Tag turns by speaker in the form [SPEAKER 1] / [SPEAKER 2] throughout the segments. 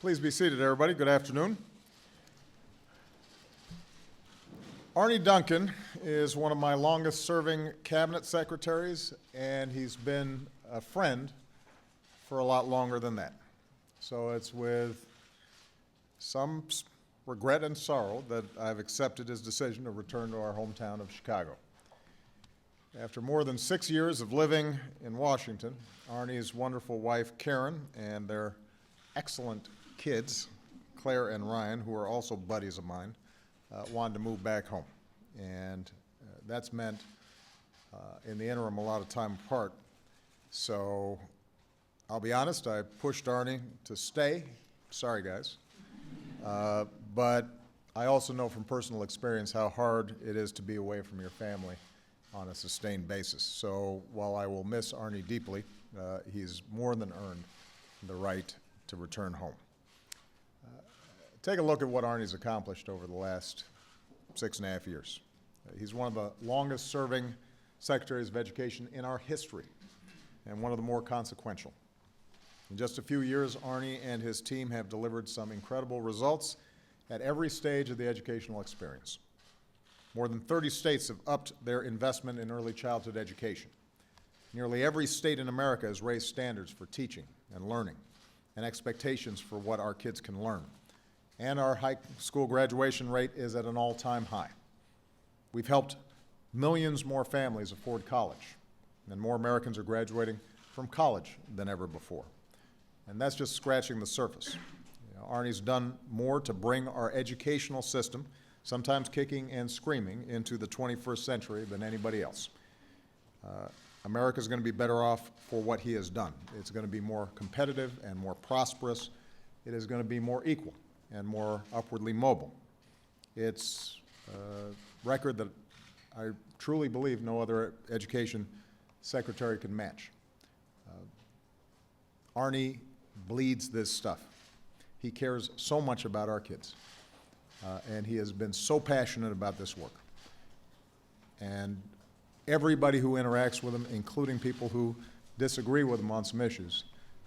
[SPEAKER 1] Please be seated, everybody. Good afternoon. Arne Duncan is one of my longest-serving cabinet secretaries, and he's been a friend for a lot longer than that. So it's with some regret and sorrow that I've accepted his decision to return to our hometown of Chicago. After more than 6 years of living in Washington, Arne's wonderful wife, Karen, and their excellent kids, Claire and Ryan, who are also buddies of mine, wanted to move back home. And that's meant, in the interim, a lot of time apart. So I'll be honest, I pushed Arne to stay. Sorry, guys. But I also know from personal experience how hard it is to be away from your family on a sustained basis. So while I will miss Arne deeply, he's more than earned the right to return home. Take a look at what Arne's accomplished over the last 6.5 years. He's one of the longest-serving secretaries of education in our history, and one of the more consequential. In just a few years, Arne and his team have delivered some incredible results at every stage of the educational experience. More than 30 states have upped their investment in early childhood education. Nearly every state in America has raised standards for teaching and learning and expectations for what our kids can learn. And our high school graduation rate is at an all-time high. We've helped millions more families afford college, and more Americans are graduating from college than ever before. And that's just scratching the surface. Arne's done more to bring our educational system, sometimes kicking and screaming, into the 21st century than anybody else. America's going to be better off for what he has done. It's going to be more competitive and more prosperous. It is going to be more equal and more upwardly mobile. It's a record that I truly believe no other education secretary can match. Arne bleeds this stuff. He cares so much about our kids, and he has been so passionate about this work. And everybody who interacts with him, including people who disagree with him on some issues,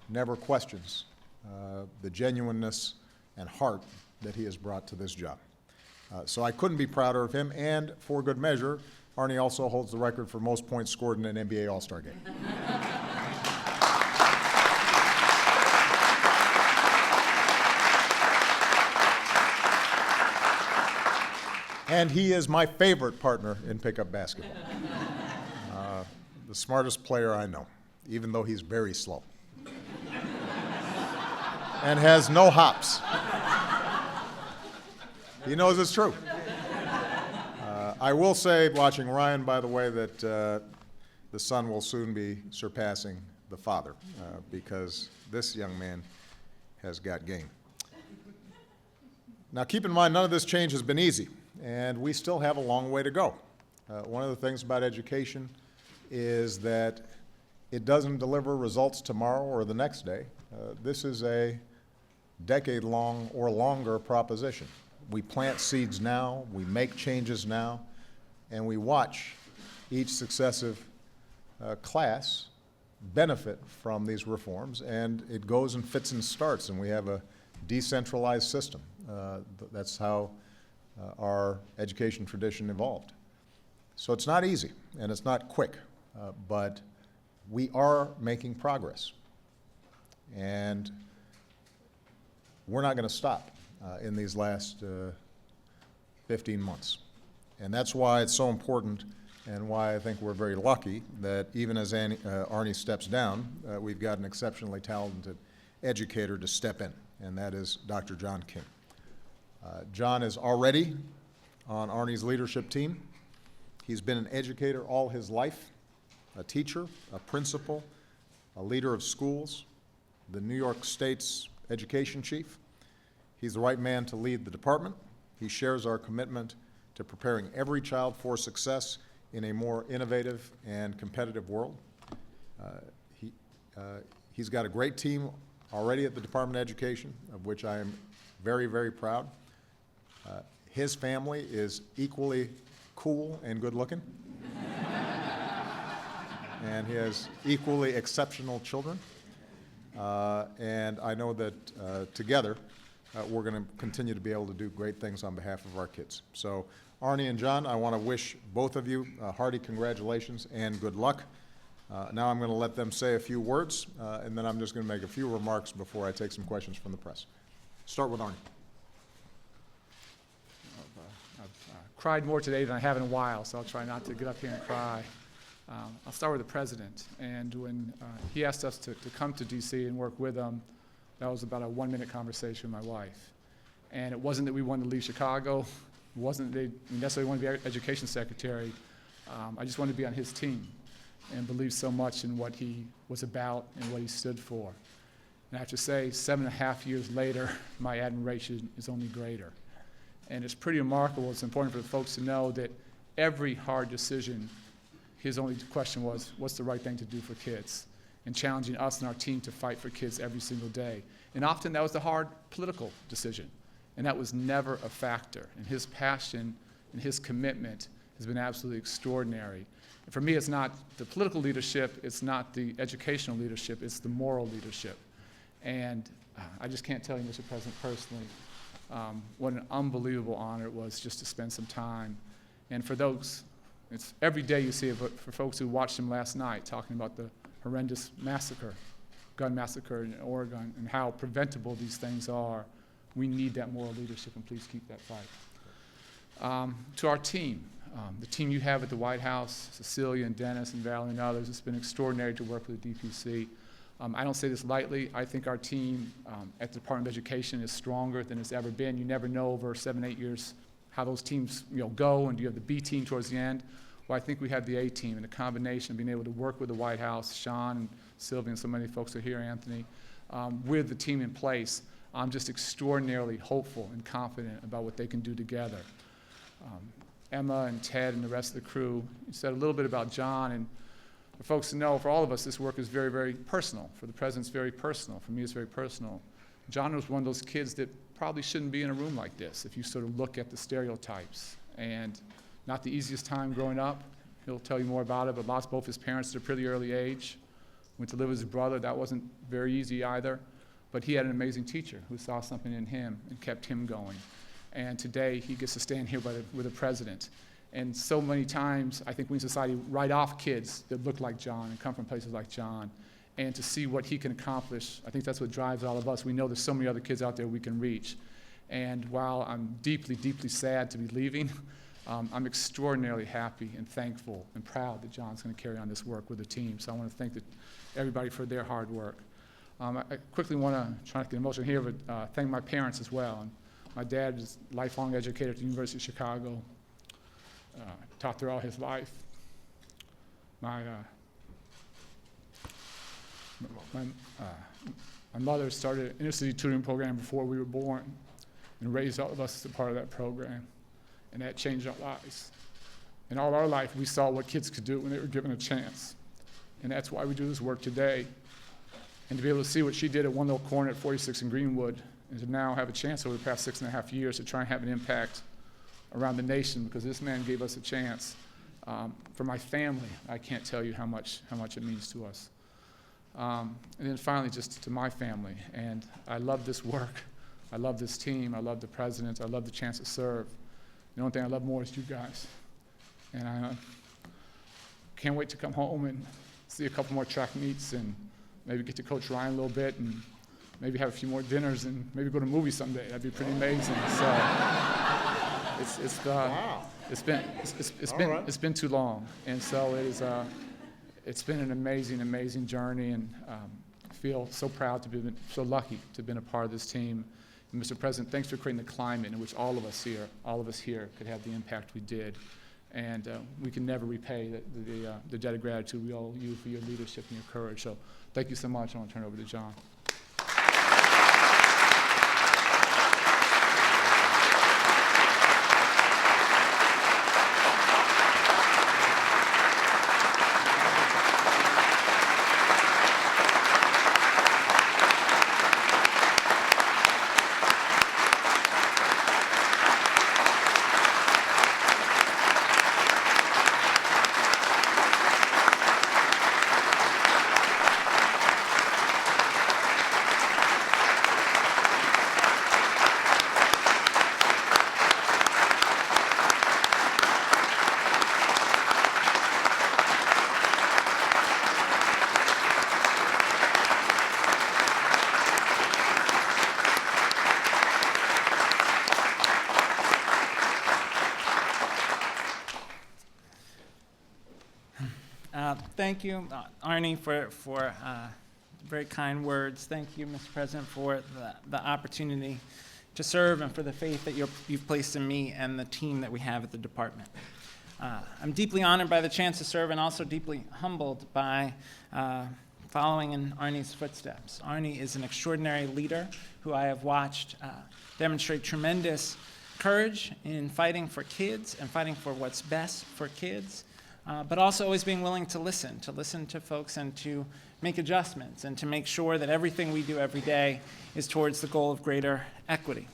[SPEAKER 1] never questions the genuineness and heart that he has brought to this job. So I couldn't be prouder of him, and for good measure, Arne also holds the record for most points scored in an NBA All-Star game. And he is my favorite partner in pickup basketball. The smartest player I know, even though he's very slow and has no hops. He knows it's true. I will say, watching Ryan, by the way, that the son will soon be surpassing the father because this young man has got game. Now, keep in mind, none of this change has been easy, and we still have a long way to go. One of the things about education is that it doesn't deliver results tomorrow or the next day. This is a decade-long or longer proposition. We plant seeds now, we make changes now, and we watch each successive class benefit from these reforms, and it goes and fits and starts, and we have a decentralized system. That's how our education tradition evolved. So it's not easy, and it's not quick, but we are making progress. And we're not going to stop in these last 15 months. And that's why it's so important, and why I think we're very lucky that even as Arne steps down, we've got an exceptionally talented educator to step in, and that is Dr. John King. John is already on Arne's leadership team. He's been an educator all his life, a teacher, a principal, a leader of schools, the New York State's education chief. He's the right man to lead the department. He shares our commitment to preparing every child for success in a more innovative and competitive world. He's got a great team already at the Department of Education, of which I am very, very proud. His family is equally cool and good looking. And he has equally exceptional children. And I know that together we're going to continue to be able to do great things on behalf of our kids. So Arne and John, I want to wish both of you hearty congratulations and good luck. Now I'm going to let them say a few words, and then I'm just going to make a few remarks before I take some questions from the press. Start with Arne.
[SPEAKER 2] I've cried more today than I have in a while, so I'll try not to get up here and cry. I'll start with the president. And when he asked us to come to D.C. and work with him, that was about a 1-minute conversation with my wife. And it wasn't that we wanted to leave Chicago. It wasn't that we necessarily wanted to be our education secretary. I just wanted to be on his team and believe so much in what he was about and what he stood for. And I have to say, 7.5 years later, my admiration is only greater. And it's pretty remarkable. It's important for the folks to know that every hard decision, his only question was, what's the right thing to do for kids? And challenging us and our team to fight for kids every single day. And often that was the hard political decision. And that was never a factor. And his passion and his commitment has been absolutely extraordinary. And for me, it's not the political leadership, it's not the educational leadership, it's the moral leadership. And I just can't tell you, Mr. President, personally, what an unbelievable honor it was just to spend some time. And for those, it's every day you see it, but for folks who watched him last night talking about the horrendous massacre, gun massacre in Oregon, and how preventable these things are, we need that moral leadership, and please keep that fight. To our team, the team you have at the White House, Cecilia and Dennis and Valerie and others, it's been extraordinary to work with the DPC. I don't say this lightly. I think our team at the Department of Education is stronger than it's ever been. You never know over 7-8 years how those teams go, and do you have the B team towards the end? Well, I think we have the A team, and the combination of being able to work with the White House, Sean and Sylvia and so many folks are here, Anthony, with the team in place. I'm just extraordinarily hopeful and confident about what they can do together. Emma and Ted and the rest of the crew, you said a little bit about John, and for folks to know, for all of us, this work is very, very personal. For the president, it's very personal. For me, it's very personal. John was one of those kids that probably shouldn't be in a room like this if you sort of look at the stereotypes. And not the easiest time growing up. He'll tell you more about it, but lost both his parents at a pretty early age. Went to live with his brother. That wasn't very easy either. But he had an amazing teacher who saw something in him and kept him going. And today, he gets to stand here with the president. And so many times, I think we in society write off kids that look like John and come from places like John. And to see what he can accomplish, I think that's what drives all of us. We know there's so many other kids out there we can reach. And while I'm deeply, deeply sad to be leaving, I'm extraordinarily happy and thankful and proud that John's going to carry on this work with the team. So I want to thank everybody for their hard work. I quickly want to, try not to get emotional here, but thank my parents as well. And my dad is a lifelong educator at the University of Chicago. Taught there all his life. My mother started an inner city tutoring program before we were born and raised all of us as a part of that program. And that changed our lives. And all our life, we saw what kids could do when they were given a chance. And that's why we do this work today. And to be able to see what she did at one little corner at 46 in Greenwood, and to now have a chance over the past 6.5 years to try and have an impact around the nation, because this man gave us a chance. For my family, I can't tell you how much it means to us. And then finally, just to my family. And I love this work. I love this team. I love the president. I love the chance to serve. The only thing I love more is you guys. And I can't wait to come home and see a couple more track meets and maybe get to coach Ryan a little bit and maybe have a few more dinners and maybe go to a movie someday. That'd be pretty amazing. So it's been too long. And so it's been an amazing journey, and I feel so proud to be so lucky to have been a part of this team. And Mr. President, thanks for creating the climate in which all of us here could have the impact we did. And we can never repay the debt of gratitude we owe you for your leadership and your courage. So thank you so much. I want to turn it over to John.
[SPEAKER 3] thank you, Arne, for very kind words. Thank you, Mr. President, for the opportunity to serve and for the faith that you've placed in me and the team that we have at the department. I'm deeply honored by the chance to serve and also deeply humbled by following in Arne's footsteps. Arne is an extraordinary leader who I have watched demonstrate tremendous courage in fighting for kids and fighting for what's best for kids, but also always being willing to listen to folks and to make adjustments and to make sure that everything we do every day is towards the goal of greater equity.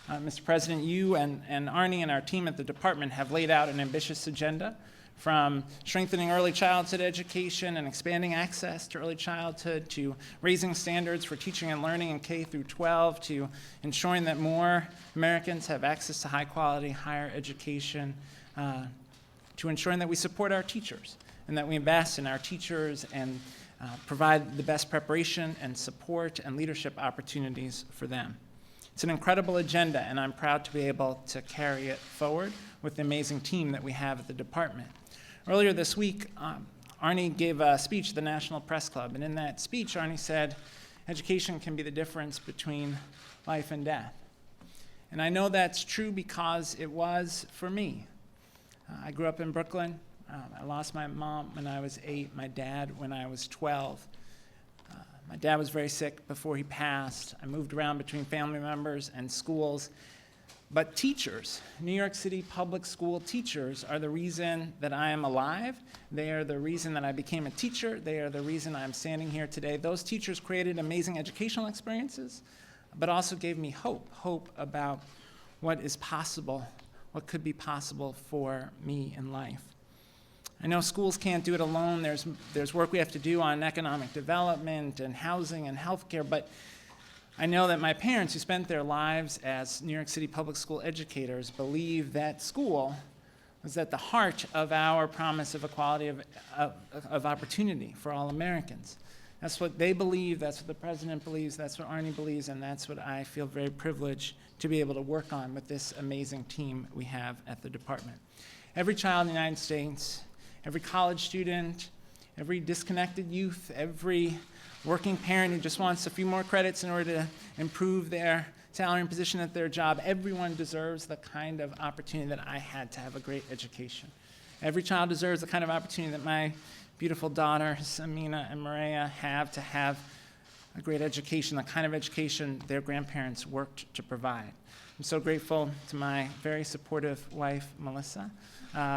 [SPEAKER 3] Mr. President, you and Arne and our team at the department have laid out an ambitious agenda, from strengthening early childhood education and expanding access to early childhood, to raising standards for teaching and learning in K through 12, to ensuring that more Americans have access to high quality higher education, to ensuring that we support our teachers and that we invest in our teachers and provide the best preparation and support and leadership opportunities for them. It's an incredible agenda, and I'm proud to be able to carry it forward with the amazing team that we have at the department. Earlier this week, Arne gave a speech at the National Press Club, and in that speech, Arne said, education can be the difference between life and death. And I know that's true because it was for me. I grew up in Brooklyn. I lost my mom when I was 8, my dad when I was 12. My dad was very sick before he passed. I moved around between family members and schools. But teachers, New York City public school teachers, are the reason that I am alive. They are the reason that I became a teacher. They are the reason I'm standing here today. Those teachers created amazing educational experiences, but also gave me hope about what is possible, what could be possible for me in life. I know schools can't do it alone. There's work we have to do on economic development and housing and healthcare, but I know that my parents, who spent their lives as New York City public school educators, believe that school was at the heart of our promise of equality of opportunity for all Americans. That's what they believe, that's what the president believes, that's what Arne believes, and that's what I feel very privileged to be able to work on with this amazing team we have at the department. Every child in the United States, every college student, every disconnected youth, every working parent who just wants a few more credits in order to improve their salary and position at their job, everyone deserves the kind of opportunity that I had to have a great education. Every child deserves the kind of opportunity that my beautiful daughters, Amina and Maria, have to have a great education, the kind of education their grandparents worked to provide. I'm so grateful to my very supportive wife, Melissa.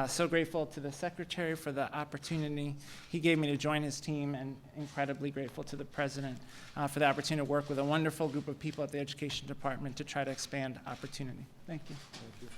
[SPEAKER 3] So grateful to the Secretary for the opportunity he gave me to join his team, and incredibly grateful to the President for the opportunity to work with a wonderful group of people at the Education Department to try to expand opportunity. Thank you.
[SPEAKER 1] Thank you.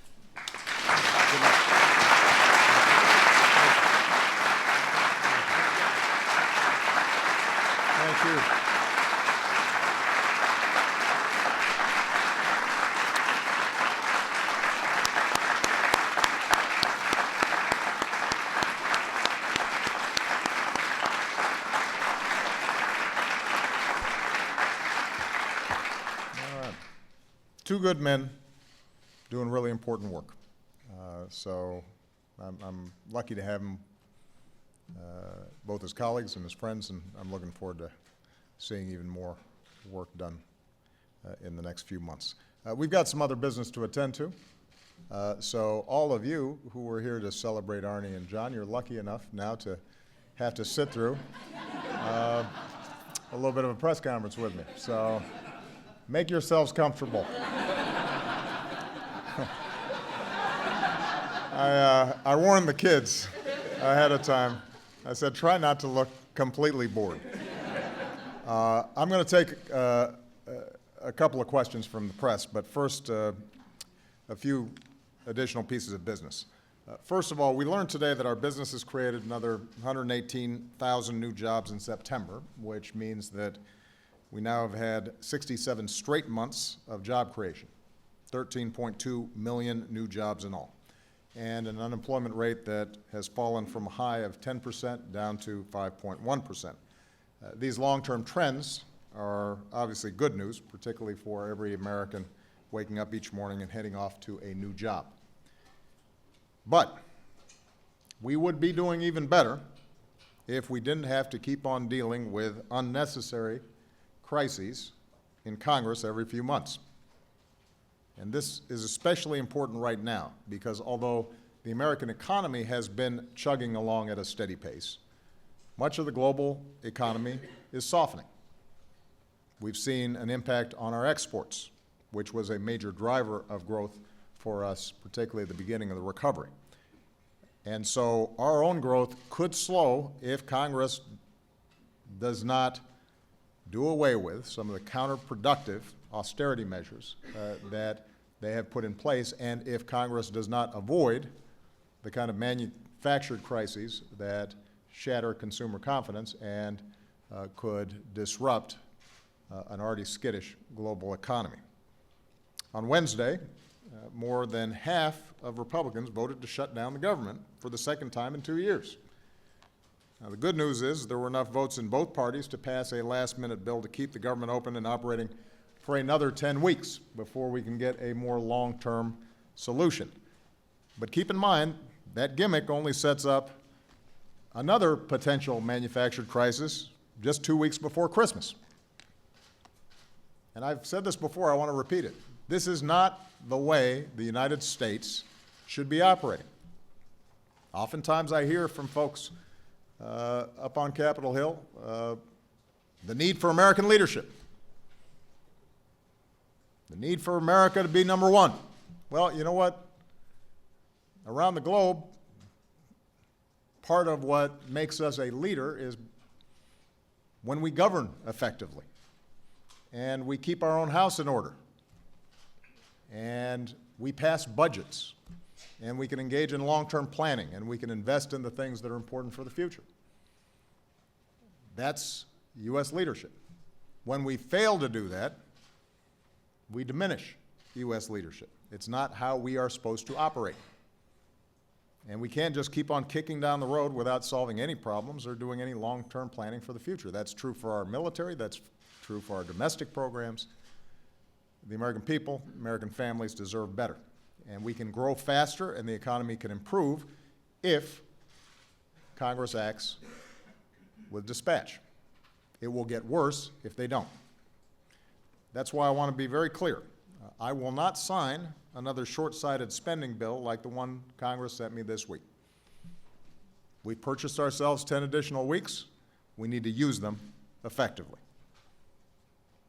[SPEAKER 1] Two good men doing really important work. So I'm lucky to have them both as colleagues and as friends, and I'm looking forward to seeing even more work done in the next few months. We've got some other business to attend to. So all of you who were here to celebrate Arne and John, you're lucky enough now to have to sit through a little bit of a press conference with me. So make yourselves comfortable. I warned the kids ahead of time. I said, try not to look completely bored. I'm going to take a couple of questions from the press, but first, a few additional pieces of business. First of all, we learned today that our business has created another 118,000 new jobs in September, which means that we now have had 67 straight months of job creation, 13.2 million new jobs in all, and an unemployment rate that has fallen from a high of 10% down to 5.1%. These long-term trends are obviously good news, particularly for every American waking up each morning and heading off to a new job. But we would be doing even better if we didn't have to keep on dealing with unnecessary crises in Congress every few months. And this is especially important right now because although the American economy has been chugging along at a steady pace, much of the global economy is softening. We've seen an impact on our exports, which was a major driver of growth for us, particularly at the beginning of the recovery. And so our own growth could slow if Congress does not do away with some of the counterproductive austerity measures that they have put in place, and if Congress does not avoid the kind of manufactured crises that shatter consumer confidence and could disrupt an already skittish global economy. On Wednesday, more than half of Republicans voted to shut down the government for the second time in 2 years. Now, the good news is there were enough votes in both parties to pass a last-minute bill to keep the government open and operating for another 10 weeks before we can get a more long-term solution. But keep in mind, that gimmick only sets up another potential manufactured crisis just 2 weeks before Christmas. And I've said this before, I want to repeat it. This is not the way the United States should be operating. Oftentimes I hear from folks up on Capitol Hill the need for American leadership, the need for America to be number one. Well, you know what? Around the globe, part of what makes us a leader is when we govern effectively and we keep our own house in order and we pass budgets and we can engage in long-term planning and we can invest in the things that are important for the future. That's U.S. leadership. When we fail to do that, we diminish U.S. leadership. It's not how we are supposed to operate. And we can't just keep on kicking down the road without solving any problems or doing any long-term planning for the future. That's true for our military, that's true for our domestic programs. The American people, American families deserve better. And we can grow faster and the economy can improve if Congress acts with dispatch. It will get worse if they don't. That's why I want to be very clear. I will not sign another short-sighted spending bill like the one Congress sent me this week. We've purchased ourselves 10 additional weeks. We need to use them effectively.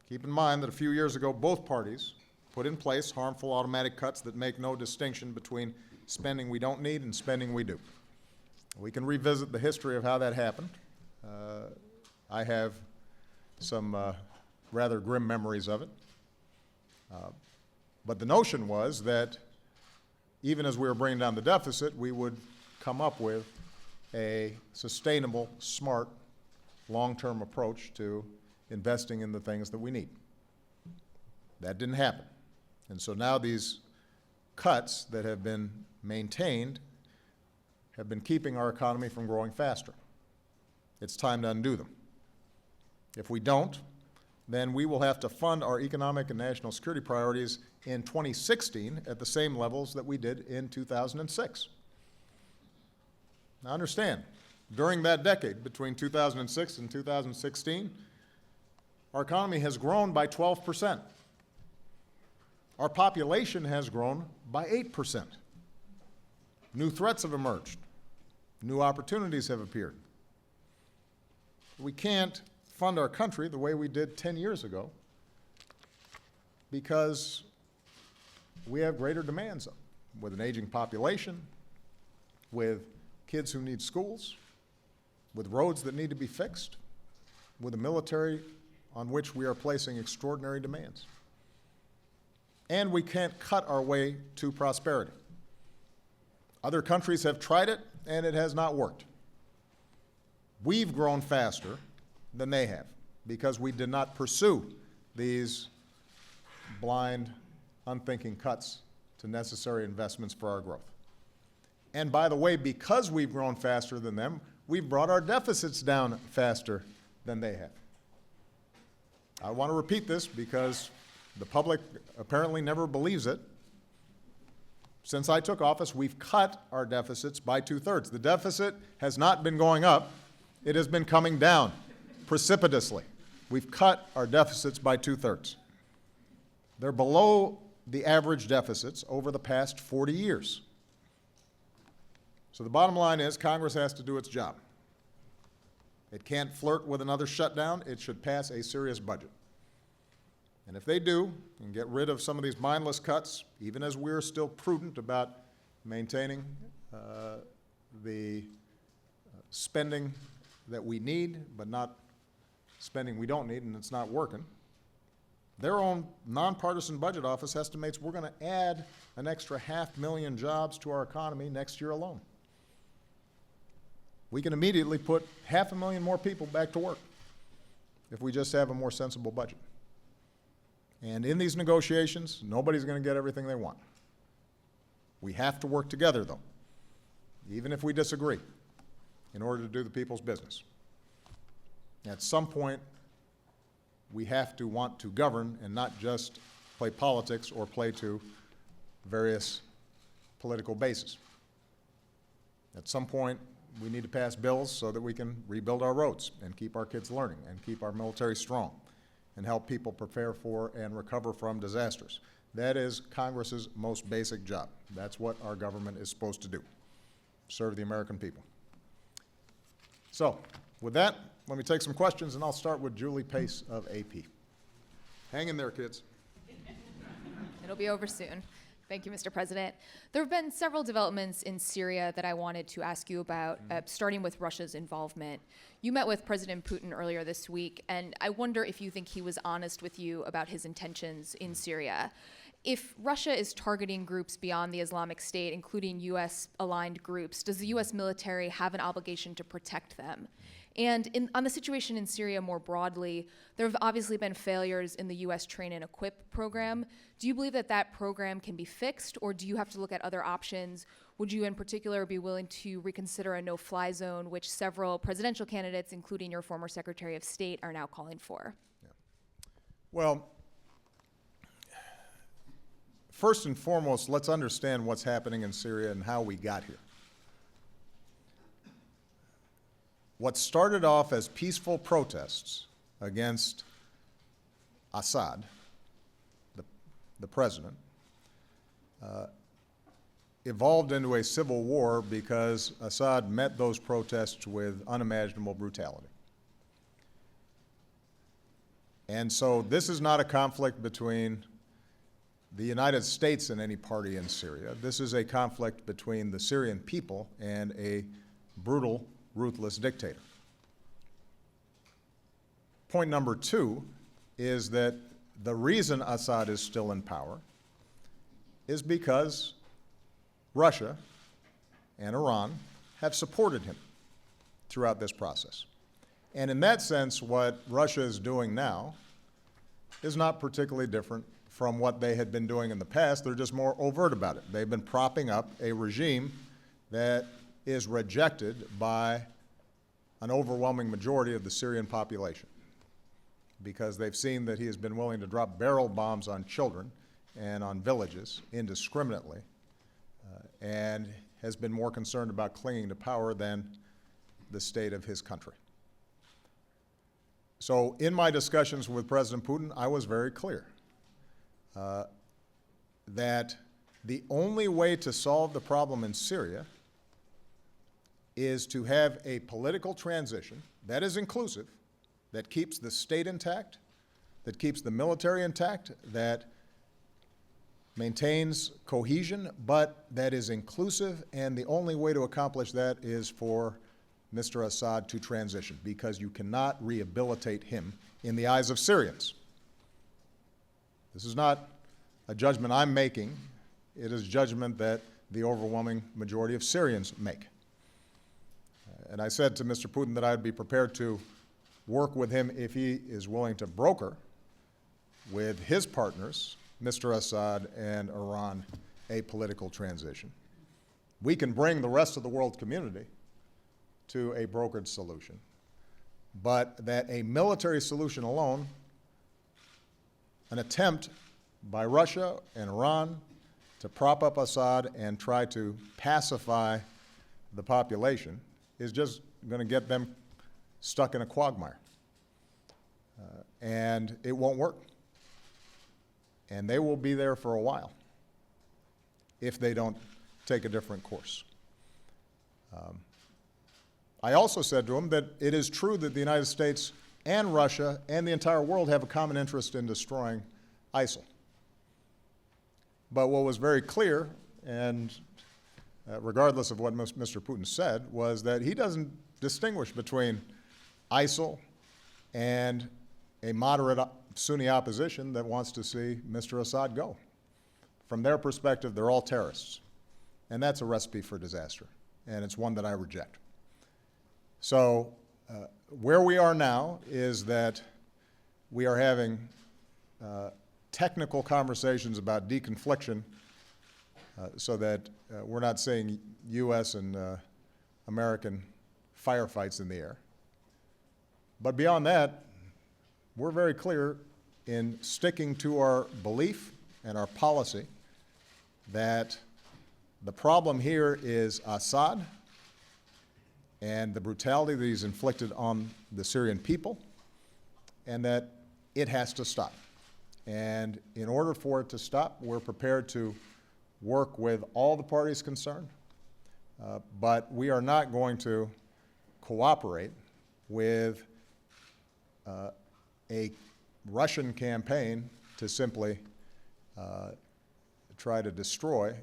[SPEAKER 1] Keep in mind that a few years ago, both parties put in place harmful automatic cuts that make no distinction between spending we don't need and spending we do. We can revisit the history of how that happened. I have some rather grim memories of it. But the notion was that even as we were bringing down the deficit, we would come up with a sustainable, smart, long-term approach to investing in the things that we need. That didn't happen. And so now these cuts that have been maintained have been keeping our economy from growing faster. It's time to undo them. If we don't, then we will have to fund our economic and national security priorities in 2016 at the same levels that we did in 2006. Now understand, during that decade, between 2006 and 2016, our economy has grown by 12%. Our population has grown by 8%. New threats have emerged. New opportunities have appeared. We can't fund our country the way we did 10 years ago because we have greater demands with an aging population, with kids who need schools, with roads that need to be fixed, with a military on which we are placing extraordinary demands. And we can't cut our way to prosperity. Other countries have tried it, and it has not worked. We've grown faster than they have because we did not pursue these blind, unthinking cuts to necessary investments for our growth. And by the way, because we've grown faster than them, we've brought our deficits down faster than they have. I want to repeat this because the public apparently never believes it. Since I took office, we've cut our deficits by 2/3. The deficit has not been going up. It has been coming down precipitously. We've cut our deficits by 2/3. They're below the average deficits over the past 40 years. So the bottom line is Congress has to do its job. It can't flirt with another shutdown. It should pass a serious budget. And if they do, and get rid of some of these mindless cuts, even as we're still prudent about maintaining the spending that we need, but not spending we don't need, and it's not working, their own nonpartisan budget office estimates we're going to add an extra 500,000 jobs to our economy next year alone. We can immediately put 500,000 more people back to work if we just have a more sensible budget. And in these negotiations, nobody's going to get everything they want. We have to work together, though, even if we disagree, in order to do the people's business. At some point, we have to want to govern and not just play politics or play to various political bases. At some point, we need to pass bills so that we can rebuild our roads and keep our kids learning and keep our military strong and help people prepare for and recover from disasters. That is Congress's most basic job. That's what our government is supposed to do, serve the American people. So, with that, let me take some questions, and I'll start with Julie Pace of AP. Hang in there, kids.
[SPEAKER 4] It'll be over soon. Thank you, Mr. President. There have been several developments in Syria that I wanted to ask you about, starting with Russia's involvement. You met with President Putin earlier this week, and I wonder if you think he was honest with you about his intentions in Syria. If Russia is targeting groups beyond the Islamic State, including U.S.-aligned groups, does the U.S. military have an obligation to protect them? And on the situation in Syria more broadly, there have obviously been failures in the U.S. Train and Equip program. Do you believe that that program can be fixed, or do you have to look at other options? Would you in particular be willing to reconsider a no-fly zone, which several presidential candidates, including your former Secretary of State, are now calling for?
[SPEAKER 1] Yeah. Well, first and foremost, let's understand what's happening in Syria and how we got here. What started off as peaceful protests against Assad, the president, evolved into a civil war because Assad met those protests with unimaginable brutality. And so this is not a conflict between the United States and any party in Syria. This is a conflict between the Syrian people and a brutal, ruthless dictator. Point number two is that the reason Assad is still in power is because Russia and Iran have supported him throughout this process. And in that sense, what Russia is doing now is not particularly different from what they had been doing in the past. They're just more overt about it. They've been propping up a regime that is rejected by an overwhelming majority of the Syrian population because they've seen that he has been willing to drop barrel bombs on children and on villages indiscriminately and has been more concerned about clinging to power than the state of his country. So in my discussions with President Putin, I was very clear that the only way to solve the problem in Syria is to have a political transition that is inclusive, that keeps the state intact, that keeps the military intact, that maintains cohesion, but that is inclusive, and the only way to accomplish that is for Mr. Assad to transition, because you cannot rehabilitate him in the eyes of Syrians. This is not a judgment I'm making. It is judgment that the overwhelming majority of Syrians make. And I said to Mr. Putin that I'd be prepared to work with him if he is willing to broker with his partners, Mr. Assad and Iran, a political transition. We can bring the rest of the world community to a brokered solution, but that a military solution alone, an attempt by Russia and Iran to prop up Assad and try to pacify the population, is just going to get them stuck in a quagmire. And it won't work. And they will be there for a while if they don't take a different course. I also said to him that it is true that the United States and Russia and the entire world have a common interest in destroying ISIL. But what was very clear, and regardless of what Mr. Putin said, was that he doesn't distinguish between ISIL and a moderate Sunni opposition that wants to see Mr. Assad go. From their perspective, they're all terrorists. And that's a recipe for disaster, and it's one that I reject. So where we are now is that we are having technical conversations about deconfliction so that we're not seeing U.S. and American firefights in the air. But beyond that, we're very clear in sticking to our belief and our policy that the problem here is Assad and the brutality that he's inflicted on the Syrian people, and that it has to stop. And in order for it to stop, we're prepared to work with all the parties concerned, but we are not going to cooperate with a Russian campaign to simply try to destroy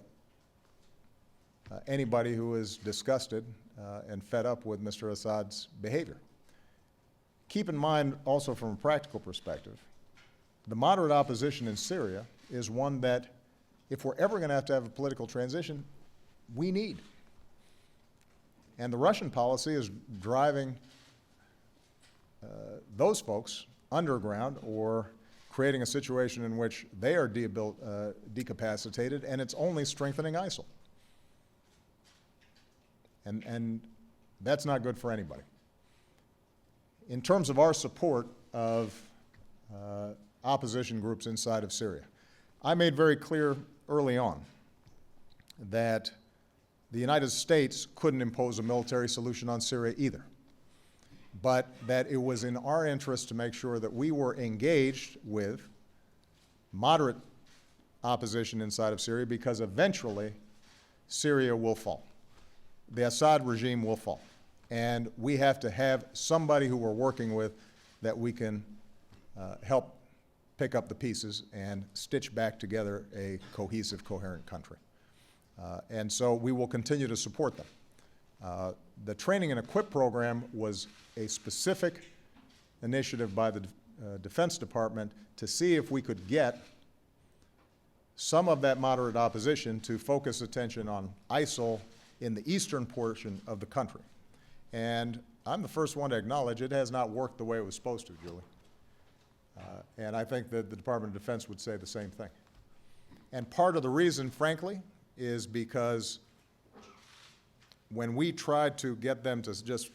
[SPEAKER 1] anybody who is disgusted and fed up with Mr. Assad's behavior. Keep in mind also from a practical perspective, the moderate opposition in Syria is one that, if we're ever going to have a political transition, we need. And the Russian policy is driving those folks underground or creating a situation in which they are decapacitated, and it's only strengthening ISIL. And that's not good for anybody. In terms of our support of opposition groups inside of Syria, I made very clear early on that the United States couldn't impose a military solution on Syria either, but that it was in our interest to make sure that we were engaged with moderate opposition inside of Syria, because eventually Syria will fall. The Assad regime will fall. And we have to have somebody who we're working with that we can help pick up the pieces and stitch back together a cohesive, coherent country. And so we will continue to support them. The Training and Equip program was a specific initiative by the Defense Department to see if we could get some of that moderate opposition to focus attention on ISIL in the eastern portion of the country. And I'm the first one to acknowledge it has not worked the way it was supposed to, Julie. And I think that the Department of Defense would say the same thing. And part of the reason, frankly, is because when we tried to get them to just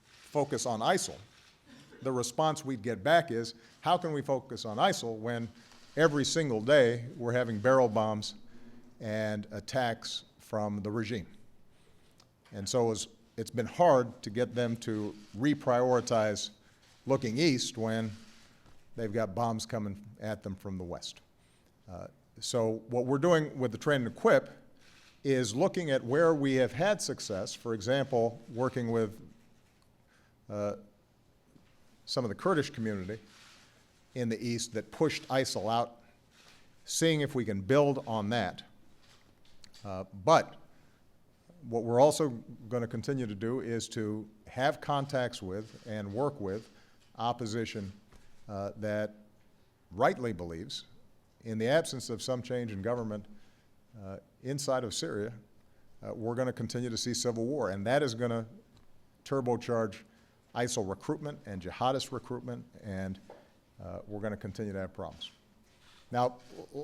[SPEAKER 1] focus on ISIL, the response we'd get back is, how can we focus on ISIL when every single day we're having barrel bombs and attacks from the regime? And so it's been hard to get them to reprioritize looking east when they've got bombs coming at them from the west. So what we're doing with the Train and Equip is looking at where we have had success, for example, working with some of the Kurdish community in the east that pushed ISIL out, seeing if we can build on that. But what we're also going to continue to do is to have contacts with and work with opposition that rightly believes, in the absence of some change in government inside of Syria, we're going to continue to see civil war. And that is going to turbocharge ISIL recruitment and jihadist recruitment, and we're going to continue to have problems. Now,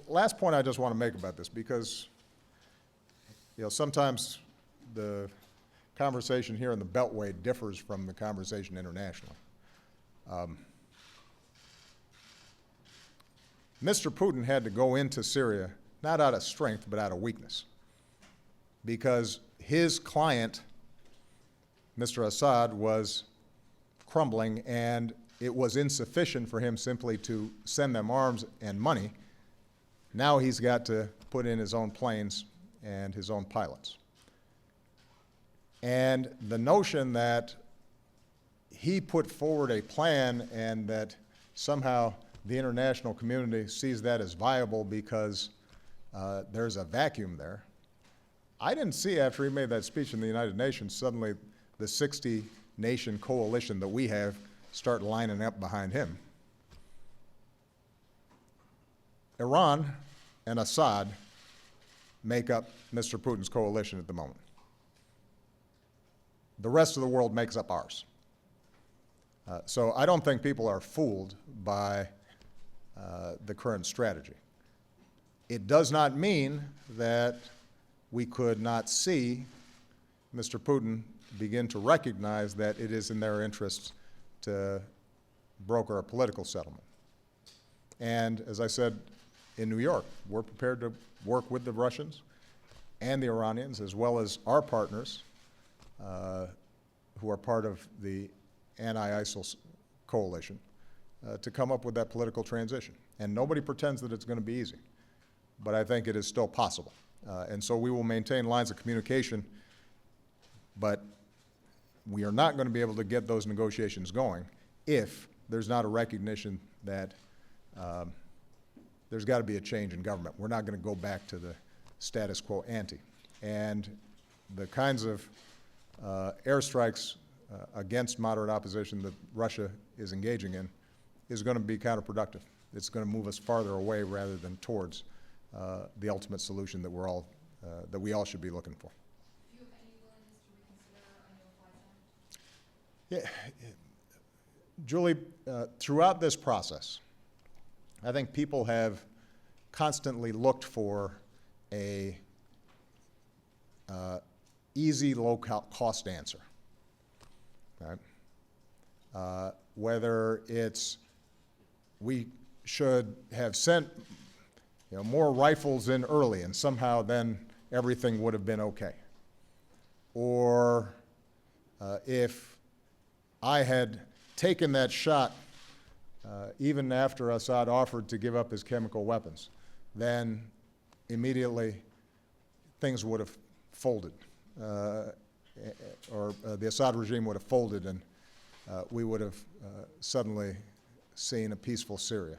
[SPEAKER 1] last point I just want to make about this, because sometimes the conversation here in the Beltway differs from the conversation internationally. Mr. Putin had to go into Syria not out of strength, but out of weakness, because his client, Mr. Assad, was crumbling, and it was insufficient for him simply to send them arms and money. Now he's got to put in his own planes and his own pilots. And the notion that he put forward a plan and that somehow the international community sees that as viable because there's a vacuum there. I didn't see after he made that speech in the United Nations suddenly the 60-nation coalition that we have start lining up behind him. Iran and Assad make up Mr. Putin's coalition at the moment. The rest of the world makes up ours. So I don't think people are fooled by the current strategy. It does not mean that we could not see Mr. Putin begin to recognize that it is in their interests to broker a political settlement. And as I said in New York, we're prepared to work with the Russians and the Iranians, as well as our partners who are part of the anti-ISIL coalition, to come up with that political transition. And nobody pretends that it's going to be easy, but I think it is still possible. And so we will maintain lines of communication, but we are not going to be able to get those negotiations going if there's not a recognition that there's got to be a change in government. We're not going to go back to the status quo ante. And the kinds of airstrikes against moderate opposition that Russia is engaging in is going to be counterproductive. It's going to move us farther away rather than towards the ultimate solution that we all should be looking for.
[SPEAKER 4] Do you have any willingness to reconsider a no-fly zone?
[SPEAKER 1] Yeah, Julie, throughout this process, I think people have constantly looked for a easy, low-cost answer. Right? Whether it's we should have sent more rifles in early and somehow then everything would have been okay. Or if I had taken that shot even after Assad offered to give up his chemical weapons, then immediately things would have folded. Or the Assad regime would have folded and we would have suddenly seen a peaceful Syria.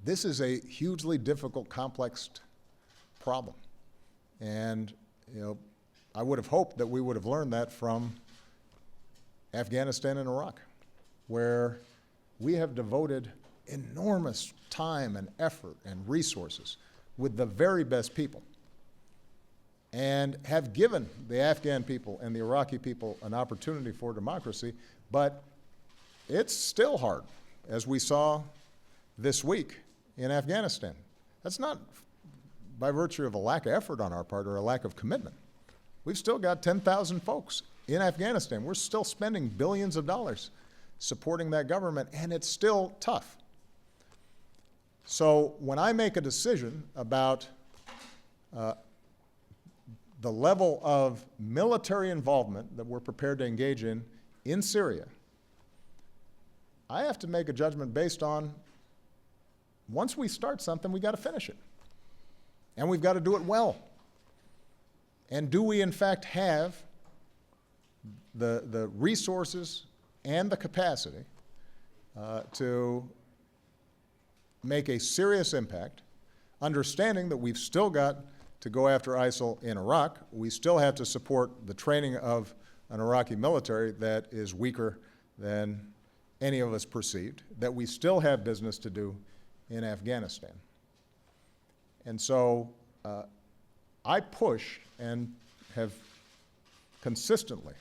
[SPEAKER 1] This is a hugely difficult, complex problem. And I would have hoped that we would have learned that from Afghanistan and Iraq, where we have devoted enormous time and effort and resources with the very best people, and have given the Afghan people and the Iraqi people an opportunity for democracy, but it's still hard, as we saw this week in Afghanistan. That's not by virtue of a lack of effort on our part or a lack of commitment. We've still got 10,000 folks in Afghanistan. We're still spending billions of dollars supporting that government, and it's still tough. So when I make a decision about the level of military involvement that we're prepared to engage in Syria, I have to make a judgment based on, once we start something, we got to finish it. And we've got to do it well. And do we in fact have the resources and the capacity to make a serious impact, understanding that we've still got to go after ISIL in Iraq. We still have to support the training of an Iraqi military that is weaker than any of us perceived, that we still have business to do in Afghanistan. And so I push and have consistently,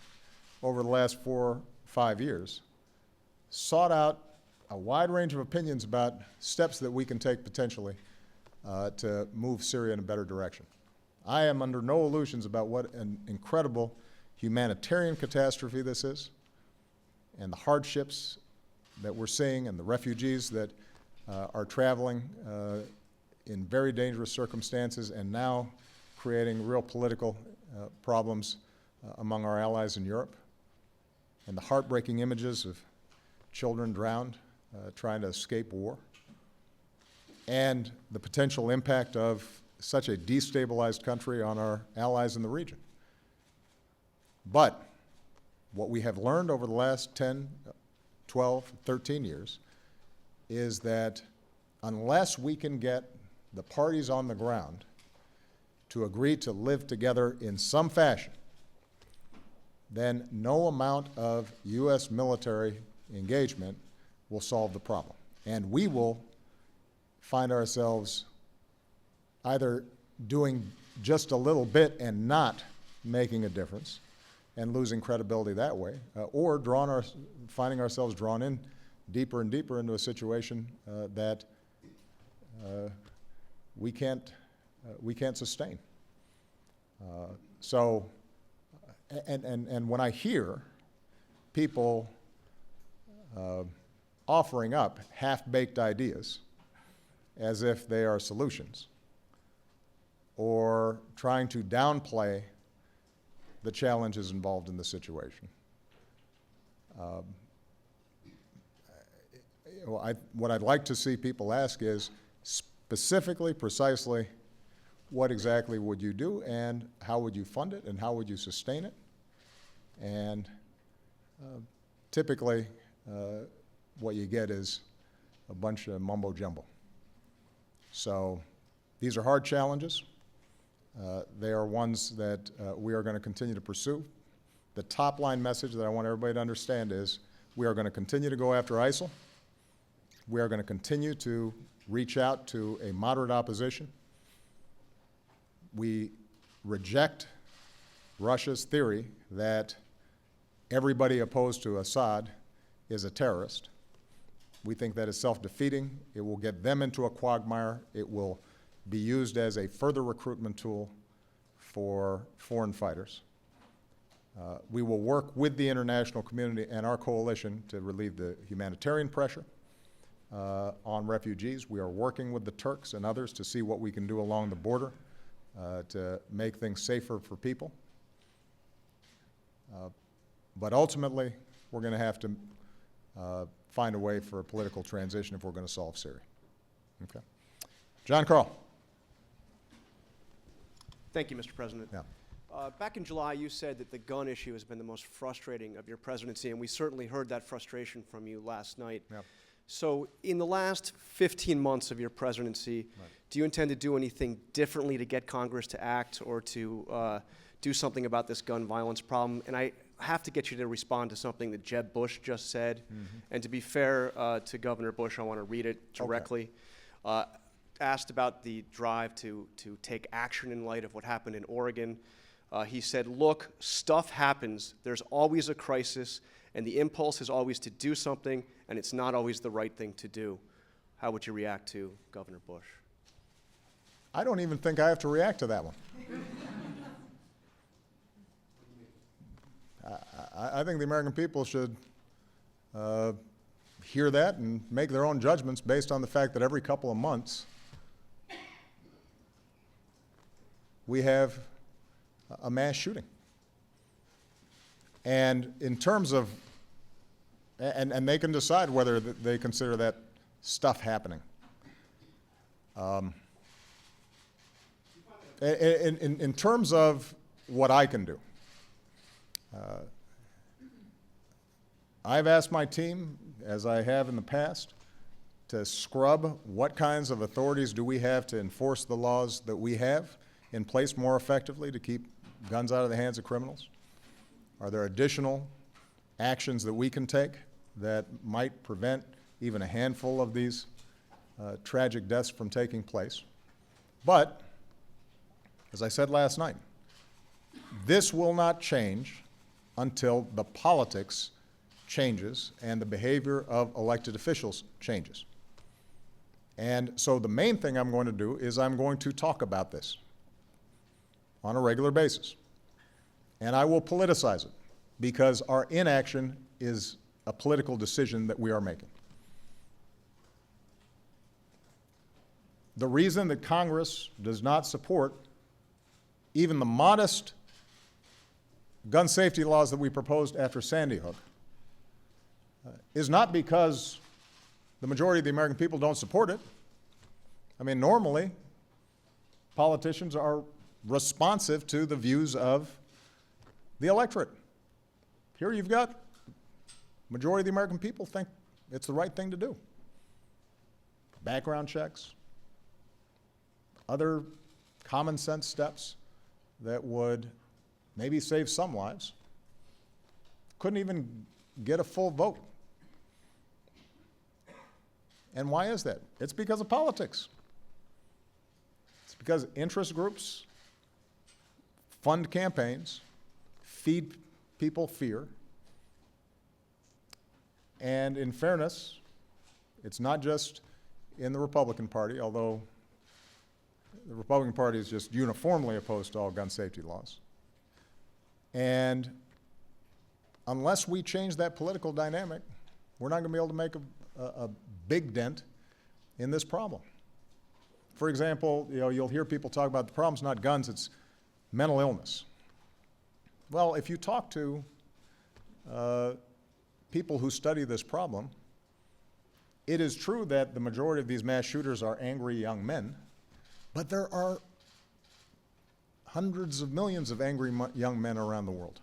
[SPEAKER 1] over the last 4 or 5 years, sought out a wide range of opinions about steps that we can take potentially to move Syria in a better direction. I am under no illusions about what an incredible humanitarian catastrophe this is, and the hardships that we're seeing, and the refugees that are traveling in very dangerous circumstances, and now creating real political problems among our allies in Europe. and the heartbreaking images of children drowned trying to escape war, and the potential impact of such a destabilized country on our allies in the region. But what we have learned over the last 10, 12, 13 years is that unless we can get the parties on the ground to agree to live together in some fashion, then no amount of U.S. military engagement will solve the problem. And we will find ourselves either doing just a little bit and not making a difference and losing credibility that way, or finding ourselves drawn in deeper and deeper into a situation that we can't sustain. And when I hear people offering up half-baked ideas as if they are solutions, or trying to downplay the challenges involved in the situation, what I'd like to see people ask is specifically, precisely, what exactly would you do, and how would you fund it, and how would you sustain it? And typically, what you get is a bunch of mumbo jumbo. So these are hard challenges. They are ones that we are going to continue to pursue. The top line message that I want everybody to understand is we are going to continue to go after ISIL. We are going to continue to reach out to a moderate opposition. We reject Russia's theory that everybody opposed to Assad is a terrorist. We think that is self-defeating. It will get them into a quagmire. It will be used as a further recruitment tool for foreign fighters. We will work with the international community and our coalition to relieve the humanitarian pressure on refugees. We are working with the Turks and others to see what we can do along the border to make things safer for people. But ultimately, we're going to have to find a way for a political transition if we're going to solve Syria. Okay. John Carl.
[SPEAKER 5] Thank you, Mr. President.
[SPEAKER 1] Yeah.
[SPEAKER 5] Back in July, you said that the gun issue has been the most frustrating of your presidency, and we certainly heard that frustration from you last night.
[SPEAKER 1] Yeah.
[SPEAKER 5] So in the last 15 months of your presidency,
[SPEAKER 1] Right.
[SPEAKER 5] do you intend to do anything differently to get Congress to act or to do something about this gun violence problem? And I have to get you to respond to something that Jeb Bush just said.
[SPEAKER 1] Mm-hmm.
[SPEAKER 5] And to be fair to Governor Bush, I want to read it directly. Asked about the drive to take action in light of what happened in Oregon. He said, look, stuff happens. There's always a crisis, and the impulse is always to do something, and it's not always the right thing to do. How would you react to Governor Bush?
[SPEAKER 1] I don't even think I have to react to that one. I think the American people should hear that and make their own judgments based on the fact that every couple of months we have a mass shooting. And in terms of, and they can decide whether they consider that stuff happening. In terms of what I can do, I've asked my team, as I have in the past, to scrub what kinds of authorities do we have to enforce the laws that we have in place more effectively to keep guns out of the hands of criminals. Are there additional actions that we can take that might prevent even a handful of these tragic deaths from taking place? But, as I said last night, this will not change until the politics changes and the behavior of elected officials changes. And so the main thing I'm going to do is I'm going to talk about this on a regular basis. And I will politicize it because our inaction is a political decision that we are making. The reason that Congress does not support even the modest gun safety laws that we proposed after Sandy Hook is not because the majority of the American people don't support it. I mean, normally, politicians are responsive to the views of the electorate. Here you've got majority of the American people think it's the right thing to do. Background checks, other common sense steps that would maybe save some lives. Couldn't even get a full vote. And why is that? It's because of politics. It's because interest groups fund campaigns, feed people fear, and in fairness, it's not just in the Republican Party, although the Republican Party is just uniformly opposed to all gun safety laws. And unless we change that political dynamic, we're not going to be able to make a big dent in this problem. For example, you'll hear people talk about the problem's not guns, it's mental illness. Well, if you talk to people who study this problem, it is true that the majority of these mass shooters are angry young men, but there are hundreds of millions of angry young men around the world.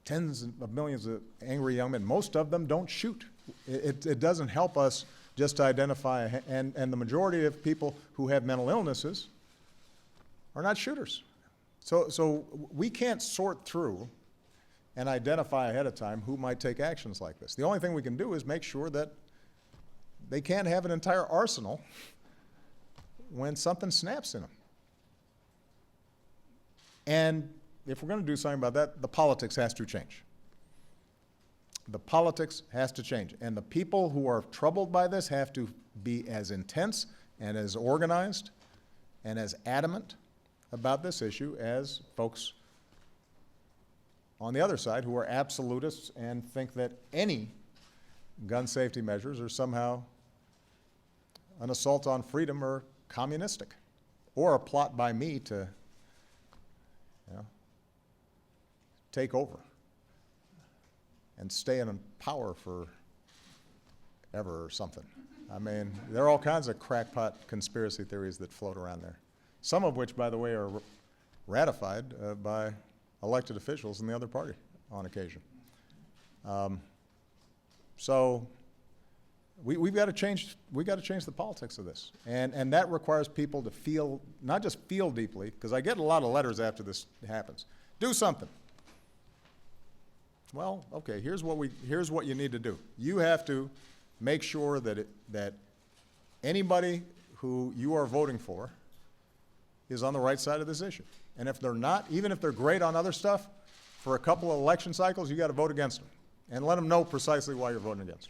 [SPEAKER 1] Tens of millions of angry young men. Most of them don't shoot. It doesn't help us just to identify, and the majority of people who have mental illnesses are not shooters. So we can't sort through and identify ahead of time who might take actions like this. The only thing we can do is make sure that they can't have an entire arsenal when something snaps in them. And if we're going to do something about that, the politics has to change. The politics has to change. And the people who are troubled by this have to be as intense and as organized and as adamant about this issue as folks on the other side who are absolutists and think that any gun safety measures are somehow an assault on freedom or communistic, or a plot by me to take over and stay in power forever or something. I mean, there are all kinds of crackpot conspiracy theories that float around there, some of which, by the way, are ratified by elected officials in the other party on occasion. So we've got to change. We've got to change the politics of this, and that requires people to feel, not just feel deeply, because I get a lot of letters after this happens. Do something. Well, okay. Here's what you need to do. You have to make sure that anybody who you are voting for is on the right side of this issue. And if they're not, even if they're great on other stuff, for a couple of election cycles, you got to vote against them and let them know precisely why you're voting against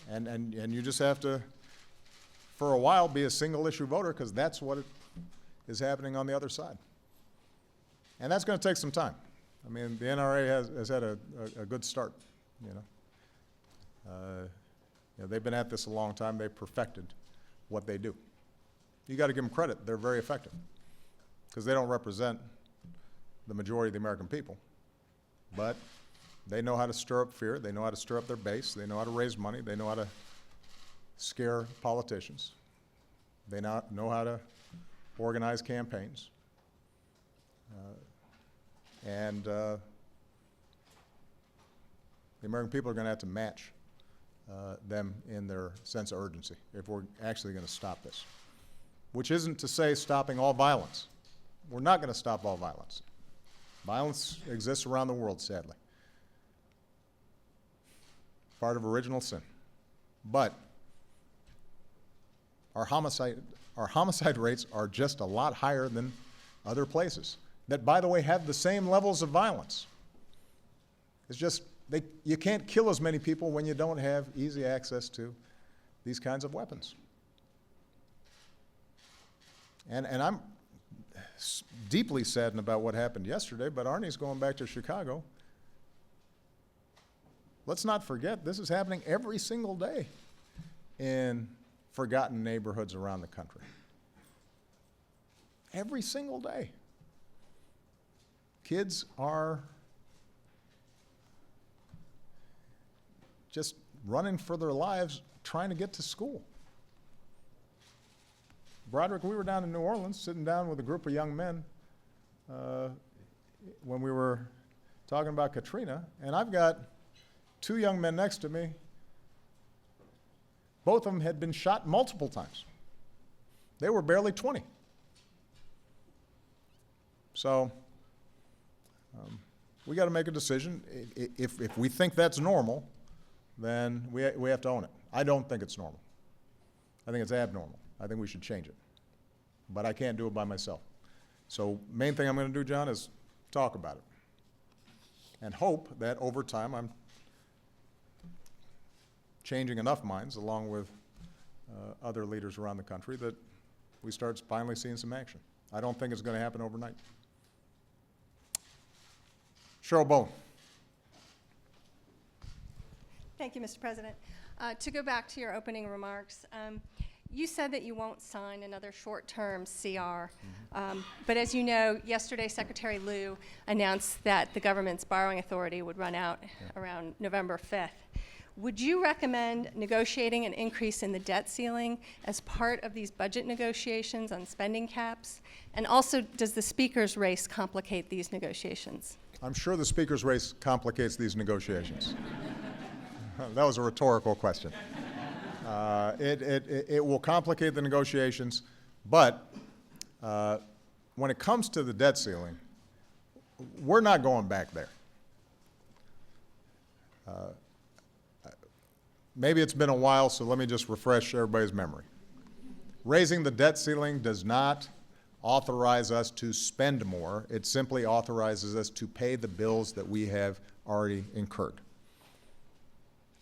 [SPEAKER 1] them. And you just have to, for a while, be a single issue voter, because that's what is happening on the other side. And that's going to take some time. I mean, the NRA has had a good start, they've been at this a long time. They've perfected what they do. You got to give them credit. They're very effective, because they don't represent the majority of the American people. But they know how to stir up fear. They know how to stir up their base. They know how to raise money. They know how to scare politicians. They know how to organize campaigns. And the American people are going to have to match them in their sense of urgency if we're actually going to stop this. Which isn't to say stopping all violence. We're not going to stop all violence. Violence exists around the world, sadly. Part of original sin. But our homicide rates are just a lot higher than other places that, by the way, have the same levels of violence. It's just you can't kill as many people when you don't have easy access to these kinds of weapons. And I'm deeply saddened about what happened yesterday, but Arne's going back to Chicago. Let's not forget, this is happening every single day in forgotten neighborhoods around the country. Every single day. Kids are just running for their lives trying to get to school. Broderick, we were down in New Orleans, sitting down with a group of young men when we were talking about Katrina, and I've got two young men next to me. Both of them had been shot multiple times. They were barely 20. So we got to make a decision. If we think that's normal, then we have to own it. I don't think it's normal. I think it's abnormal. I think we should change it. But I can't do it by myself. So main thing I'm going to do, John, is talk about it and hope that over time I'm changing enough minds, along with other leaders around the country, that we start finally seeing some action. I don't think it's going to happen overnight. Cheryl Bowen.
[SPEAKER 6] Thank you, Mr. President. To go back to your opening remarks, you said that you won't sign another short-term CR. But as you know, yesterday Secretary Lew announced that the government's borrowing authority would run out around November 5th. Would you recommend negotiating an increase in the debt ceiling as part of these budget negotiations on spending caps? And also, does the speaker's race complicate these negotiations?
[SPEAKER 1] I'm sure the speaker's race complicates these negotiations. That was a rhetorical question. It will complicate the negotiations, but when it comes to the debt ceiling, we're not going back there. Maybe it's been a while, so let me just refresh everybody's memory. Raising the debt ceiling does not authorize us to spend more. It simply authorizes us to pay the bills that we have already incurred.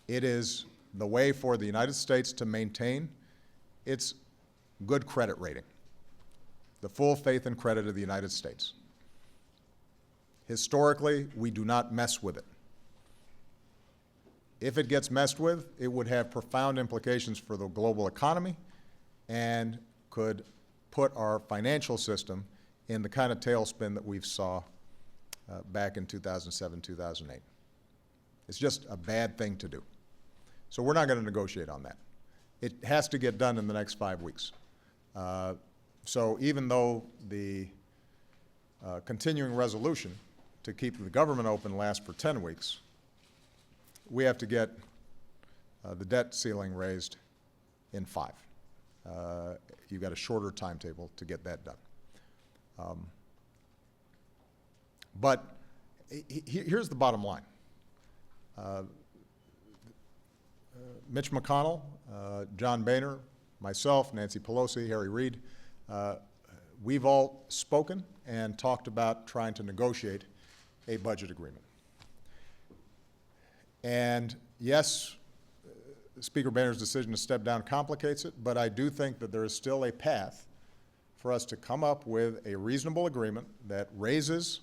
[SPEAKER 1] It is the way for the United States to maintain its good credit rating, the full faith and credit of the United States. Historically, we do not mess with it. If it gets messed with, it would have profound implications for the global economy and could put our financial system in the kind of tailspin that we saw back in 2007, 2008. It's just a bad thing to do. So we're not going to negotiate on that. It has to get done in the next 5 weeks. So even though the continuing resolution to keep the government open lasts for 10 weeks, we have to get the debt ceiling raised in 5. You've got a shorter timetable to get that done. But here's the bottom line. Mitch McConnell, John Boehner, myself, Nancy Pelosi, Harry Reid, we've all spoken and talked about trying to negotiate a budget agreement. And yes, Speaker Boehner's decision to step down complicates it, but I do think that there is still a path for us to come up with a reasonable agreement that raises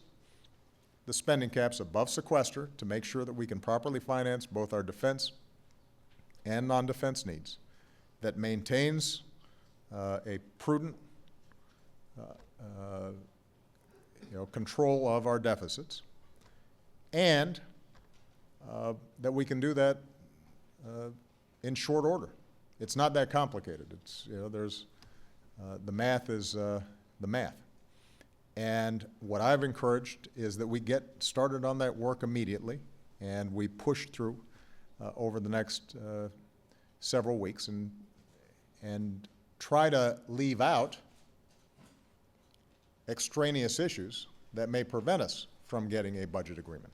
[SPEAKER 1] the spending caps above sequester to make sure that we can properly finance both our defense and non-defense needs, that maintains a prudent control of our deficits, and that we can do that in short order. It's not that complicated. It's, there's, the math is the math. And what I've encouraged is that we get started on that work immediately, and we push through over the next several weeks and try to leave out extraneous issues that may prevent us from getting a budget agreement.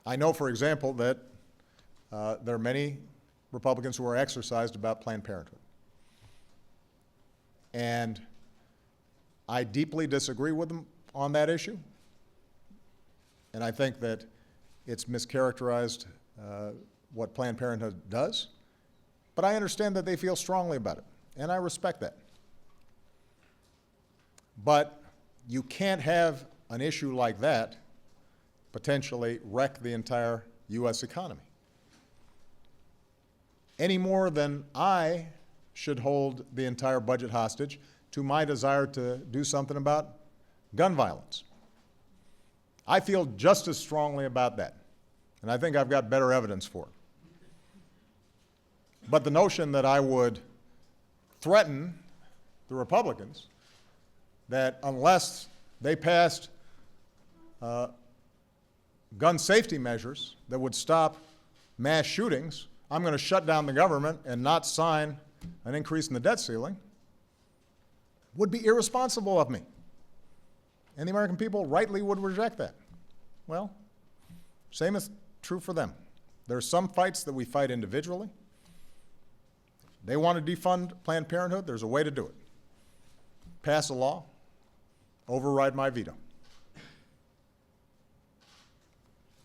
[SPEAKER 1] I know, for example, that there are many Republicans who are exercised about Planned Parenthood. And I deeply disagree with them on that issue. And I think that it's mischaracterized what Planned Parenthood does. But I understand that they feel strongly about it, and I respect that. But you can't have an issue like that potentially wreck the entire U.S. economy. Any more than I should hold the entire budget hostage to my desire to do something about gun violence. I feel just as strongly about that. And I think I've got better evidence for it. But the notion that I would threaten the Republicans that unless they passed gun safety measures that would stop mass shootings, I'm going to shut down the government and not sign an increase in the debt ceiling would be irresponsible of me. And the American people rightly would reject that. Well, same is true for them. There are some fights that we fight individually. They want to defund Planned Parenthood, there's a way to do it. Pass a law, override my veto.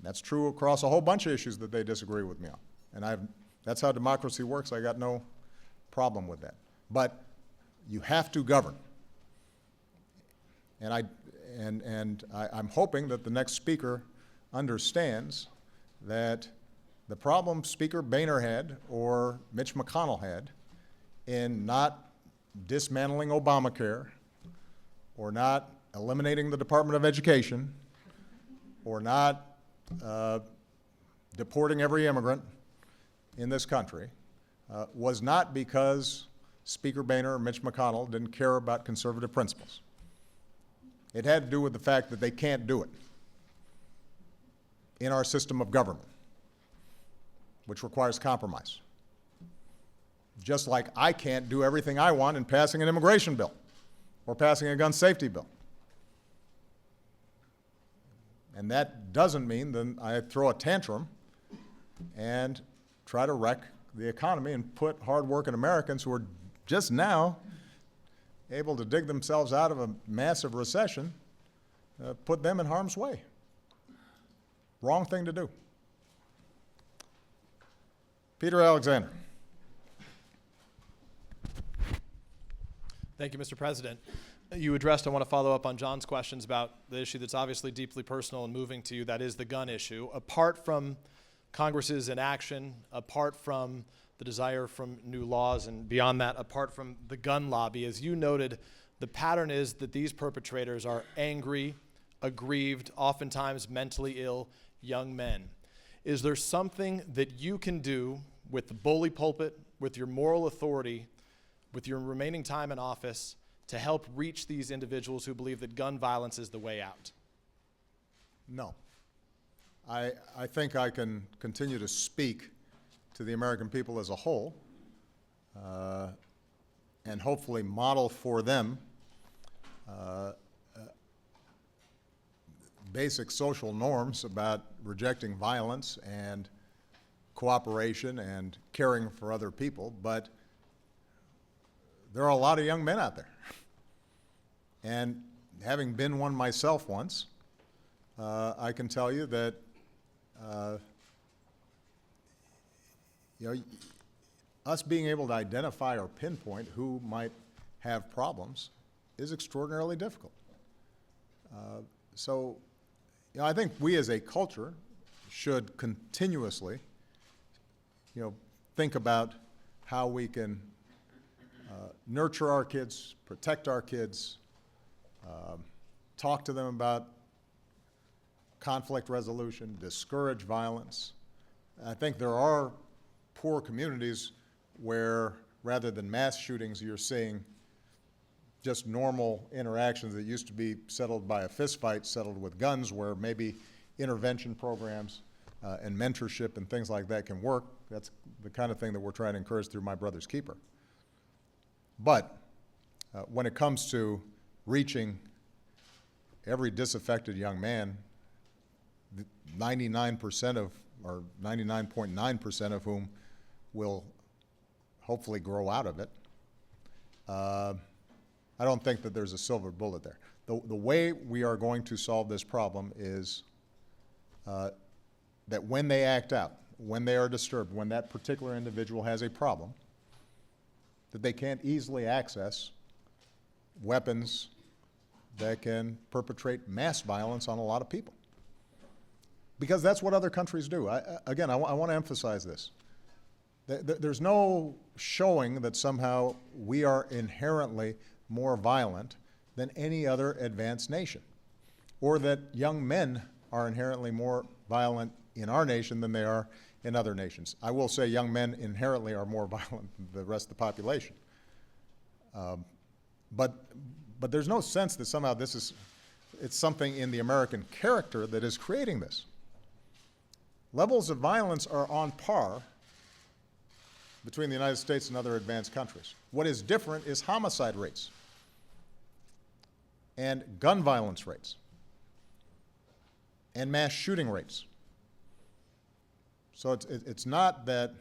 [SPEAKER 1] That's true across a whole bunch of issues that they disagree with me on. And that's how democracy works. I got no problem with that. But you have to govern. And I'm hoping that the next speaker understands that the problem Speaker Boehner had or Mitch McConnell had in not dismantling Obamacare or not eliminating the Department of Education or not deporting every immigrant in this country was not because Speaker Boehner or Mitch McConnell didn't care about conservative principles. It had to do with the fact that they can't do it in our system of government, which requires compromise. Just like I can't do everything I want in passing an immigration bill or passing a gun safety bill. And that doesn't mean that I throw a tantrum and try to wreck the economy and put hardworking Americans who are just now able to dig themselves out of a massive recession, put them in harm's way. Wrong thing to do. Peter Alexander.
[SPEAKER 7] Thank you, Mr. President. You addressed, I want to follow up on John's questions about the issue that's obviously deeply personal and moving to you, that is the gun issue. Apart from Congress's inaction, apart from the desire from new laws, and beyond that, apart from the gun lobby, as you noted, the pattern is that these perpetrators are angry, aggrieved, oftentimes mentally ill young men. Is there something that you can do with the bully pulpit, with your moral authority, with your remaining time in office, to help reach these individuals who believe that gun violence is the way out?
[SPEAKER 1] No. I think I can continue to speak to the American people as a whole and hopefully model for them basic social norms about rejecting violence and cooperation and caring for other people, but there are a lot of young men out there. And having been one myself once, I can tell you that us being able to identify or pinpoint who might have problems is extraordinarily difficult. So I think we as a culture should continuously think about how we can nurture our kids, protect our kids, talk to them about conflict resolution, discourage violence. I think there are poor communities where, rather than mass shootings, you're seeing just normal interactions that used to be settled by a fist fight, settled with guns, where maybe intervention programs and mentorship and things like that can work. That's the kind of thing that we're trying to encourage through My Brother's Keeper. But when it comes to reaching every disaffected young man, 99% of, or 99.9% of whom will hopefully grow out of it, I don't think that there's a silver bullet there. The way we are going to solve this problem is that when they act out, when they are disturbed, when that particular individual has a problem, that they can't easily access weapons that can perpetrate mass violence on a lot of people. Because that's what other countries do. I want to emphasize this. There's no showing that somehow we are inherently more violent than any other advanced nation, or that young men are inherently more violent in our nation than they are in other nations. I will say young men inherently are more violent than the rest of the population. But there's no sense that somehow it's something in the American character that is creating this. Levels of violence are on par between the United States and other advanced countries. What is different is homicide rates and gun violence rates and mass shooting rates. So it's not that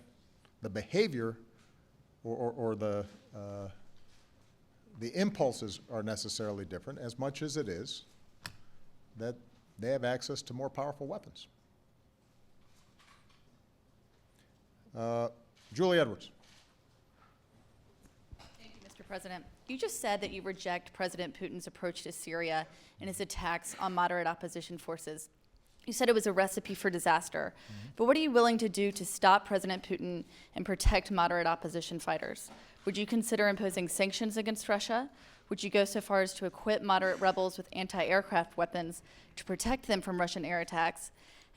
[SPEAKER 1] the behavior or the impulses are necessarily different as much as it is that they have access to more powerful weapons. Julie Edwards.
[SPEAKER 8] Thank you, Mr. President. You just said that you reject President Putin's approach to Syria and his attacks on moderate opposition forces. You said it was a recipe for disaster. But what are you willing to do to stop President Putin and protect moderate opposition fighters? Would you consider imposing sanctions against Russia? Would you go so far as to equip moderate rebels with anti-aircraft weapons to protect them from Russian air attacks?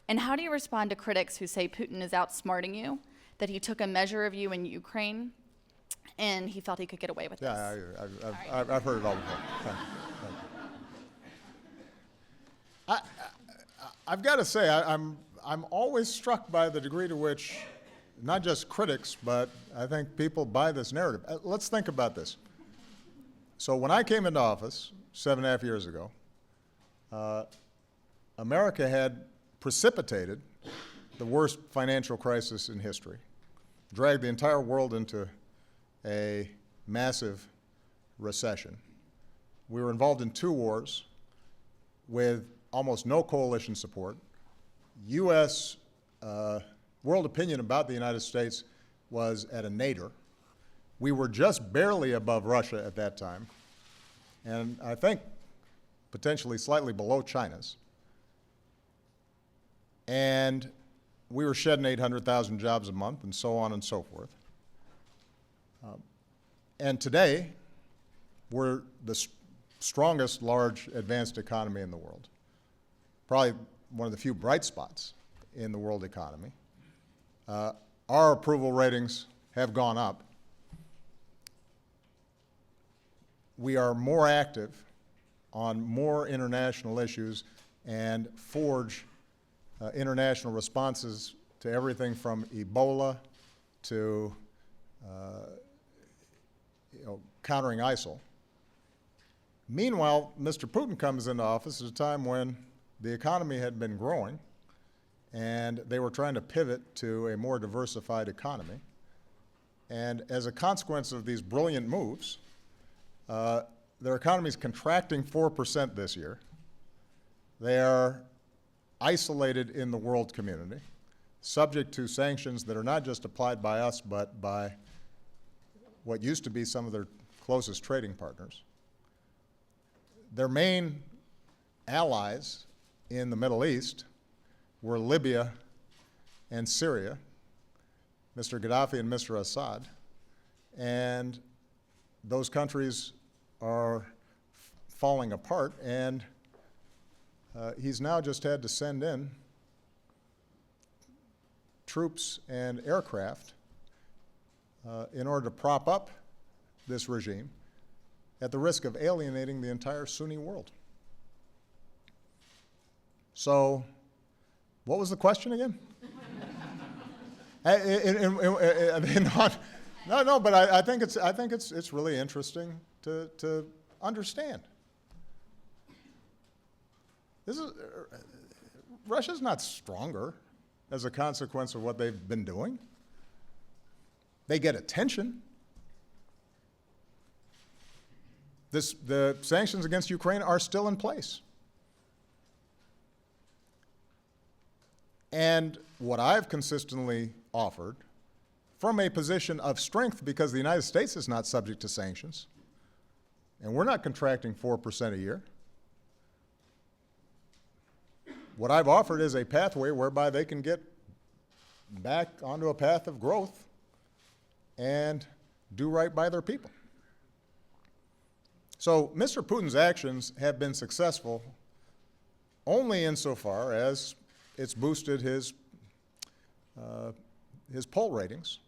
[SPEAKER 8] And how do you respond to critics who say Putin is outsmarting you, that he took a measure of you in Ukraine, and he felt he could get away with this?
[SPEAKER 1] Yeah, I've heard it all before. Thank you. I've got to say, I'm always struck by the degree to which not just critics, but I think people buy this narrative. Let's think about this. So when I came into office 7.5 years ago, America had precipitated the worst financial crisis in history, dragged the entire world into a massive recession. We were involved in 2 wars with almost no coalition support. U.S. World opinion about the United States was at a nadir. We were just barely above Russia at that time, and I think potentially slightly below China's. And we were shedding 800,000 jobs a month and so on and so forth. And today, we're the strongest large advanced economy in the world. Probably one of the few bright spots in the world economy. Our approval ratings have gone up. We are more active on more international issues and forge international responses to everything from Ebola to countering ISIL. Meanwhile, Mr. Putin comes into office at a time when the economy had been growing and they were trying to pivot to a more diversified economy. And as a consequence of these brilliant moves, their economy is contracting 4% this year. They are isolated in the world community, subject to sanctions that are not just applied by us, but by what used to be some of their closest trading partners. Their main allies in the Middle East were Libya and Syria, Mr. Gaddafi and Mr. Assad, and those countries are falling apart, and he's now just had to send in troops and aircraft in order to prop up this regime at the risk of alienating the entire Sunni world. So, what was the question again? No, but I think it's really interesting to understand. Russia's not stronger as a consequence of what they've been doing. They get attention. The sanctions against Ukraine are still in place. And what I've consistently offered, from a position of strength, because the United States is not subject to sanctions, and we're not contracting 4% a year, what I've offered is a pathway whereby they can get back onto a path of growth and do right by their people. So Mr. Putin's actions have been successful only insofar as it's boosted his his poll ratings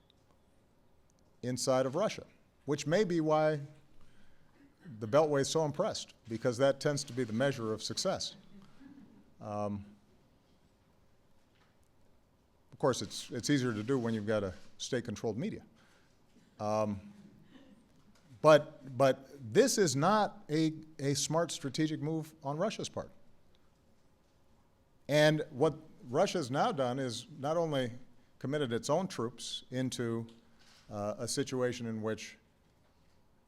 [SPEAKER 1] inside of Russia, which may be why the Beltway is so impressed, because that tends to be the measure of success. Of course, it's easier to do when you've got a state-controlled media. But this is not a smart strategic move on Russia's part. And what Russia's now done is not only committed its own troops into a situation in which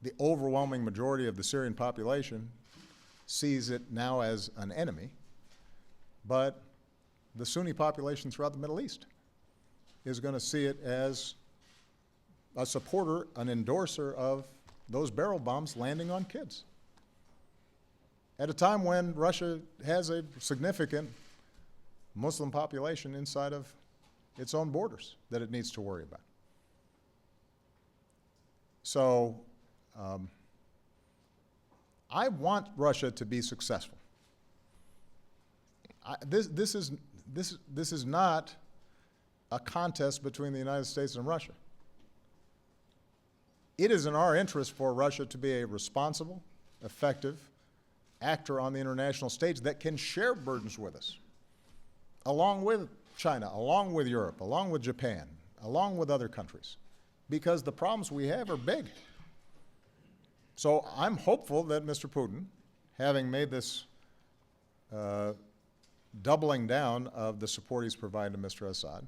[SPEAKER 1] the overwhelming majority of the Syrian population sees it now as an enemy, but the Sunni population throughout the Middle East is going to see it as a supporter, an endorser of those barrel bombs landing on kids. At a time when Russia has a significant Muslim population inside of its own borders that it needs to worry about. So I want Russia to be successful. This is not a contest between the United States and Russia. It is in our interest for Russia to be a responsible, effective actor on the international stage that can share burdens with us, along with China, along with Europe, along with Japan, along with other countries, because the problems we have are big. So I'm hopeful that Mr. Putin, having made this doubling down of the support he's provided to Mr. Assad,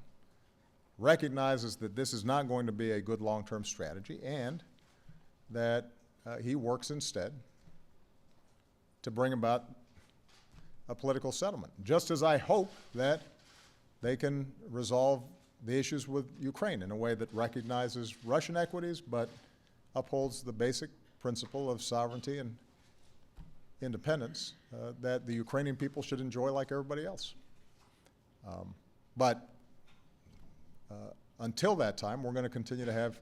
[SPEAKER 1] recognizes that this is not going to be a good long-term strategy, and that he works instead to bring about a political settlement, just as I hope that they can resolve the issues with Ukraine in a way that recognizes Russian equities but upholds the basic principle of sovereignty and independence that the Ukrainian people should enjoy like everybody else. But until that time, we're going to continue to have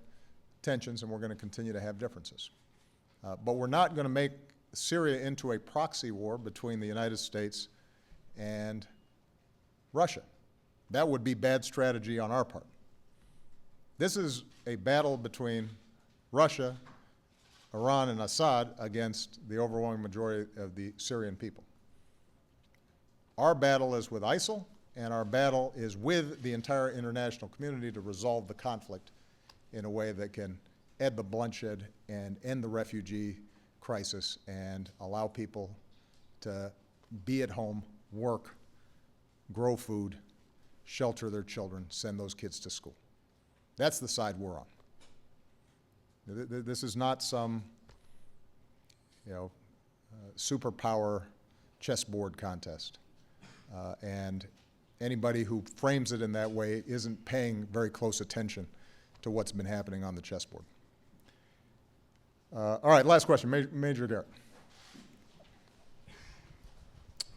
[SPEAKER 1] tensions and we're going to continue to have differences. But we're not going to make Syria into a proxy war between the United States and Russia. That would be bad strategy on our part. This is a battle between Russia, Iran, and Assad against the overwhelming majority of the Syrian people. Our battle is with ISIL, and our battle is with the entire international community to resolve the conflict in a way that can end the bloodshed and end the refugee crisis and allow people to be at home, work, grow food, shelter their children, send those kids to school. That's the side we're on. This is not some, superpower chessboard contest. And anybody who frames it in that way isn't paying very close attention to what's been happening on the chessboard. All right, last question, Major Garrett.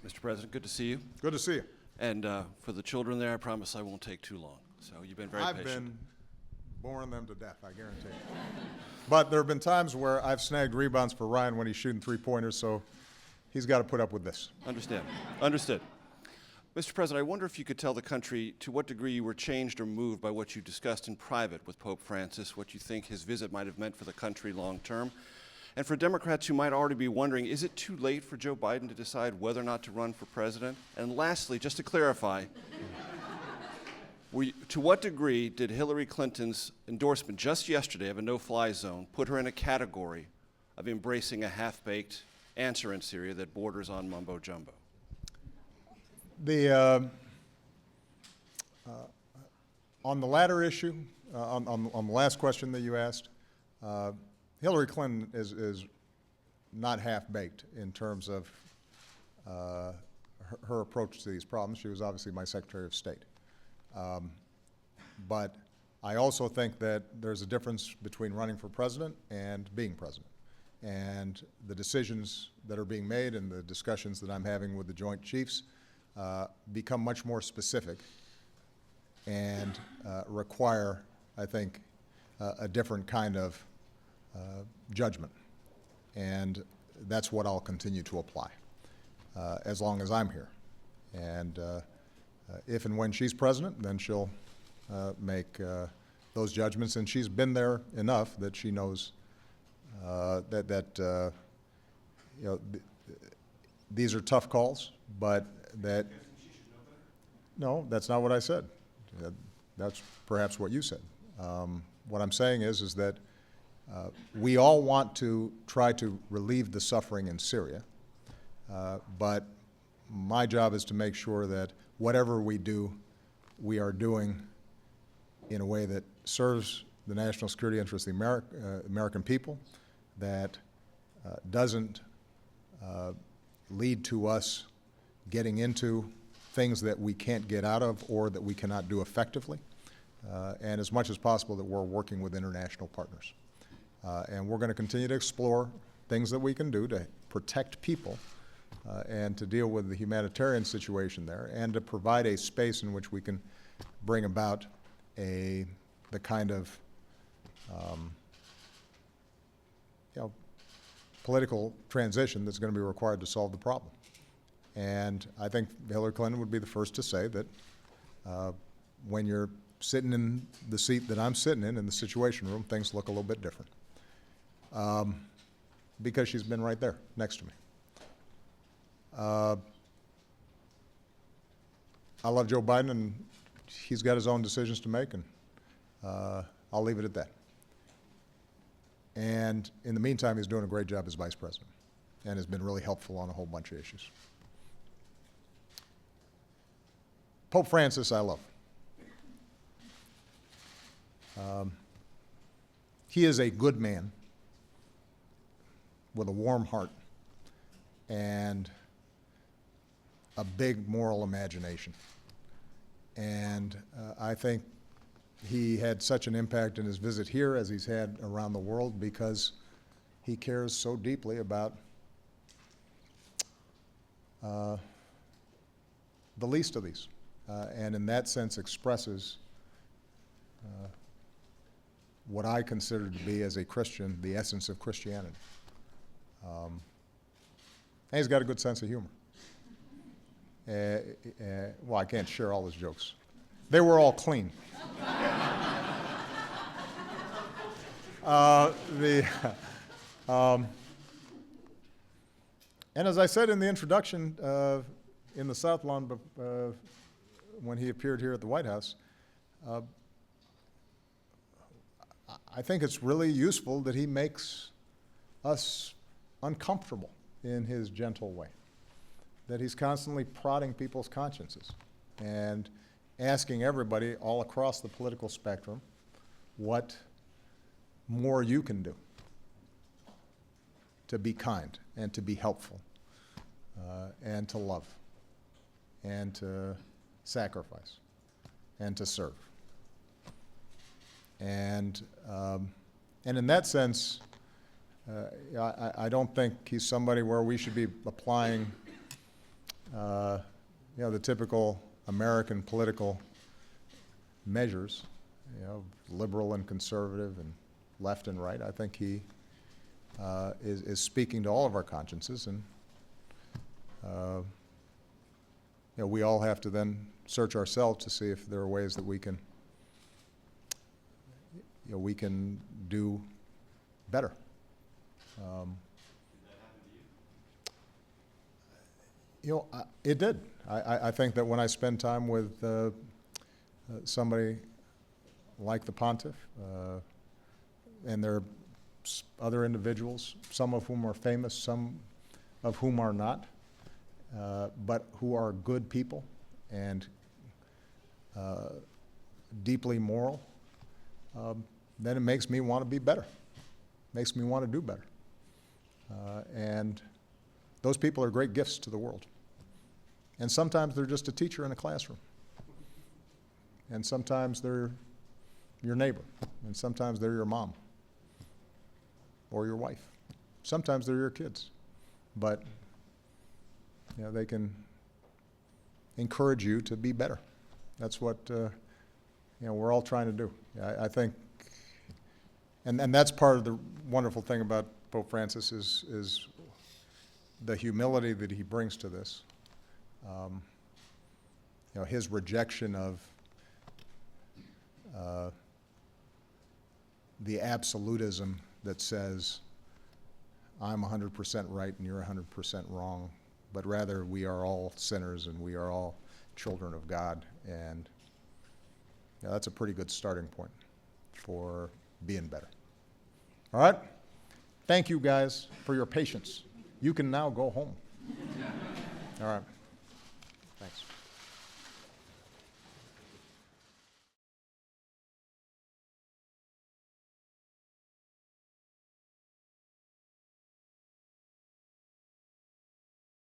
[SPEAKER 9] Mr. President, good to see you.
[SPEAKER 1] Good to see you.
[SPEAKER 9] And for the children there, I promise I won't take too long. So you've been very patient.
[SPEAKER 1] I've been boring them to death, I guarantee you. But there have been times where I've snagged rebounds for Ryan when he's shooting three-pointers, so he's got to put up with this.
[SPEAKER 9] Understand. Understood. Mr. President, I wonder if you could tell the country to what degree you were changed or moved by what you discussed in private with Pope Francis, what you think his visit might have meant for the country long term. And for Democrats who might already be wondering, is it too late for Joe Biden to decide whether or not to run for president? And lastly, just to clarify, to what degree did Hillary Clinton's endorsement just yesterday of a no-fly zone put her in a category of embracing a half-baked answer in Syria that borders on mumbo-jumbo?
[SPEAKER 1] On the latter issue, on the last question that you asked, Hillary Clinton is not half-baked in terms of her approach to these problems. She was obviously my Secretary of State. But I also think that there's a difference between running for president and being president. And the decisions that are being made and the discussions that I'm having with the Joint Chiefs become much more specific and require, I think, a different kind of judgment. And that's what I'll continue to apply as long as I'm here. And if and when she's president, then she'll make those judgments, and she's been there enough that she knows that you know, these are tough calls, but that. No, that's not what I said. That's perhaps what you said. What I'm saying is that we all want to try to relieve the suffering in Syria, but my job is to make sure that whatever we do, we are doing in a way that serves the national security interests of the American people, that doesn't lead to us getting into things that we can't get out of or that we cannot do effectively, and as much as possible that we're working with international partners. And we're going to continue to explore things that we can do to protect people and to deal with the humanitarian situation there, and to provide a space in which we can bring about the kind of political transition that's going to be required to solve the problem. And I think Hillary Clinton would be the first to say that when you're sitting in the seat that I'm sitting in the Situation Room, things look a little bit different. Because she's been right there next to me. I love Joe Biden, and he's got his own decisions to make, and I'll leave it at that. And in the meantime, he's doing a great job as vice president and has been really helpful on a whole bunch of issues. Pope Francis, I love. He is a good man with a warm heart and a big moral imagination. And I think he had such an impact in his visit here as he's had around the world because he cares so deeply about the least of these. And in that sense expresses what I consider to be, as a Christian, the essence of Christianity. And he's got a good sense of humor. Well, I can't share all his jokes. They were all clean. And as I said in the introduction in the South Lawn when he appeared here at the White House, I think it's really useful that he makes us uncomfortable in his gentle way, that he's constantly prodding people's consciences and asking everybody all across the political spectrum what more you can do to be kind and to be helpful and to love and to sacrifice and to serve. And in that sense, I don't think he's somebody where we should be applying the typical American political measures, liberal and conservative and left and right. I think he is speaking to all of our consciences, and we all have to then search ourselves to see if there are ways that we can do better. It did. I think that when I spend time with somebody like the Pontiff, and there are other individuals, some of whom are famous, some of whom are not, but who are good people and deeply moral, then it makes me want to be better, makes me want to do better. And those people are great gifts to the world. And sometimes they're just a teacher in a classroom. And sometimes they're your neighbor. And sometimes they're your mom or your wife. Sometimes they're your kids. But they can encourage you to be better. That's what we're all trying to do. I think, and that's part of the wonderful thing about Pope Francis is the humility that he brings to this. His rejection of the absolutism that says, I'm 100% right and you're 100% wrong, but rather we are all sinners and we are all children of God. And that's a pretty good starting point for being better. All right? Thank you guys for your patience. You can now go home. All right. Thanks.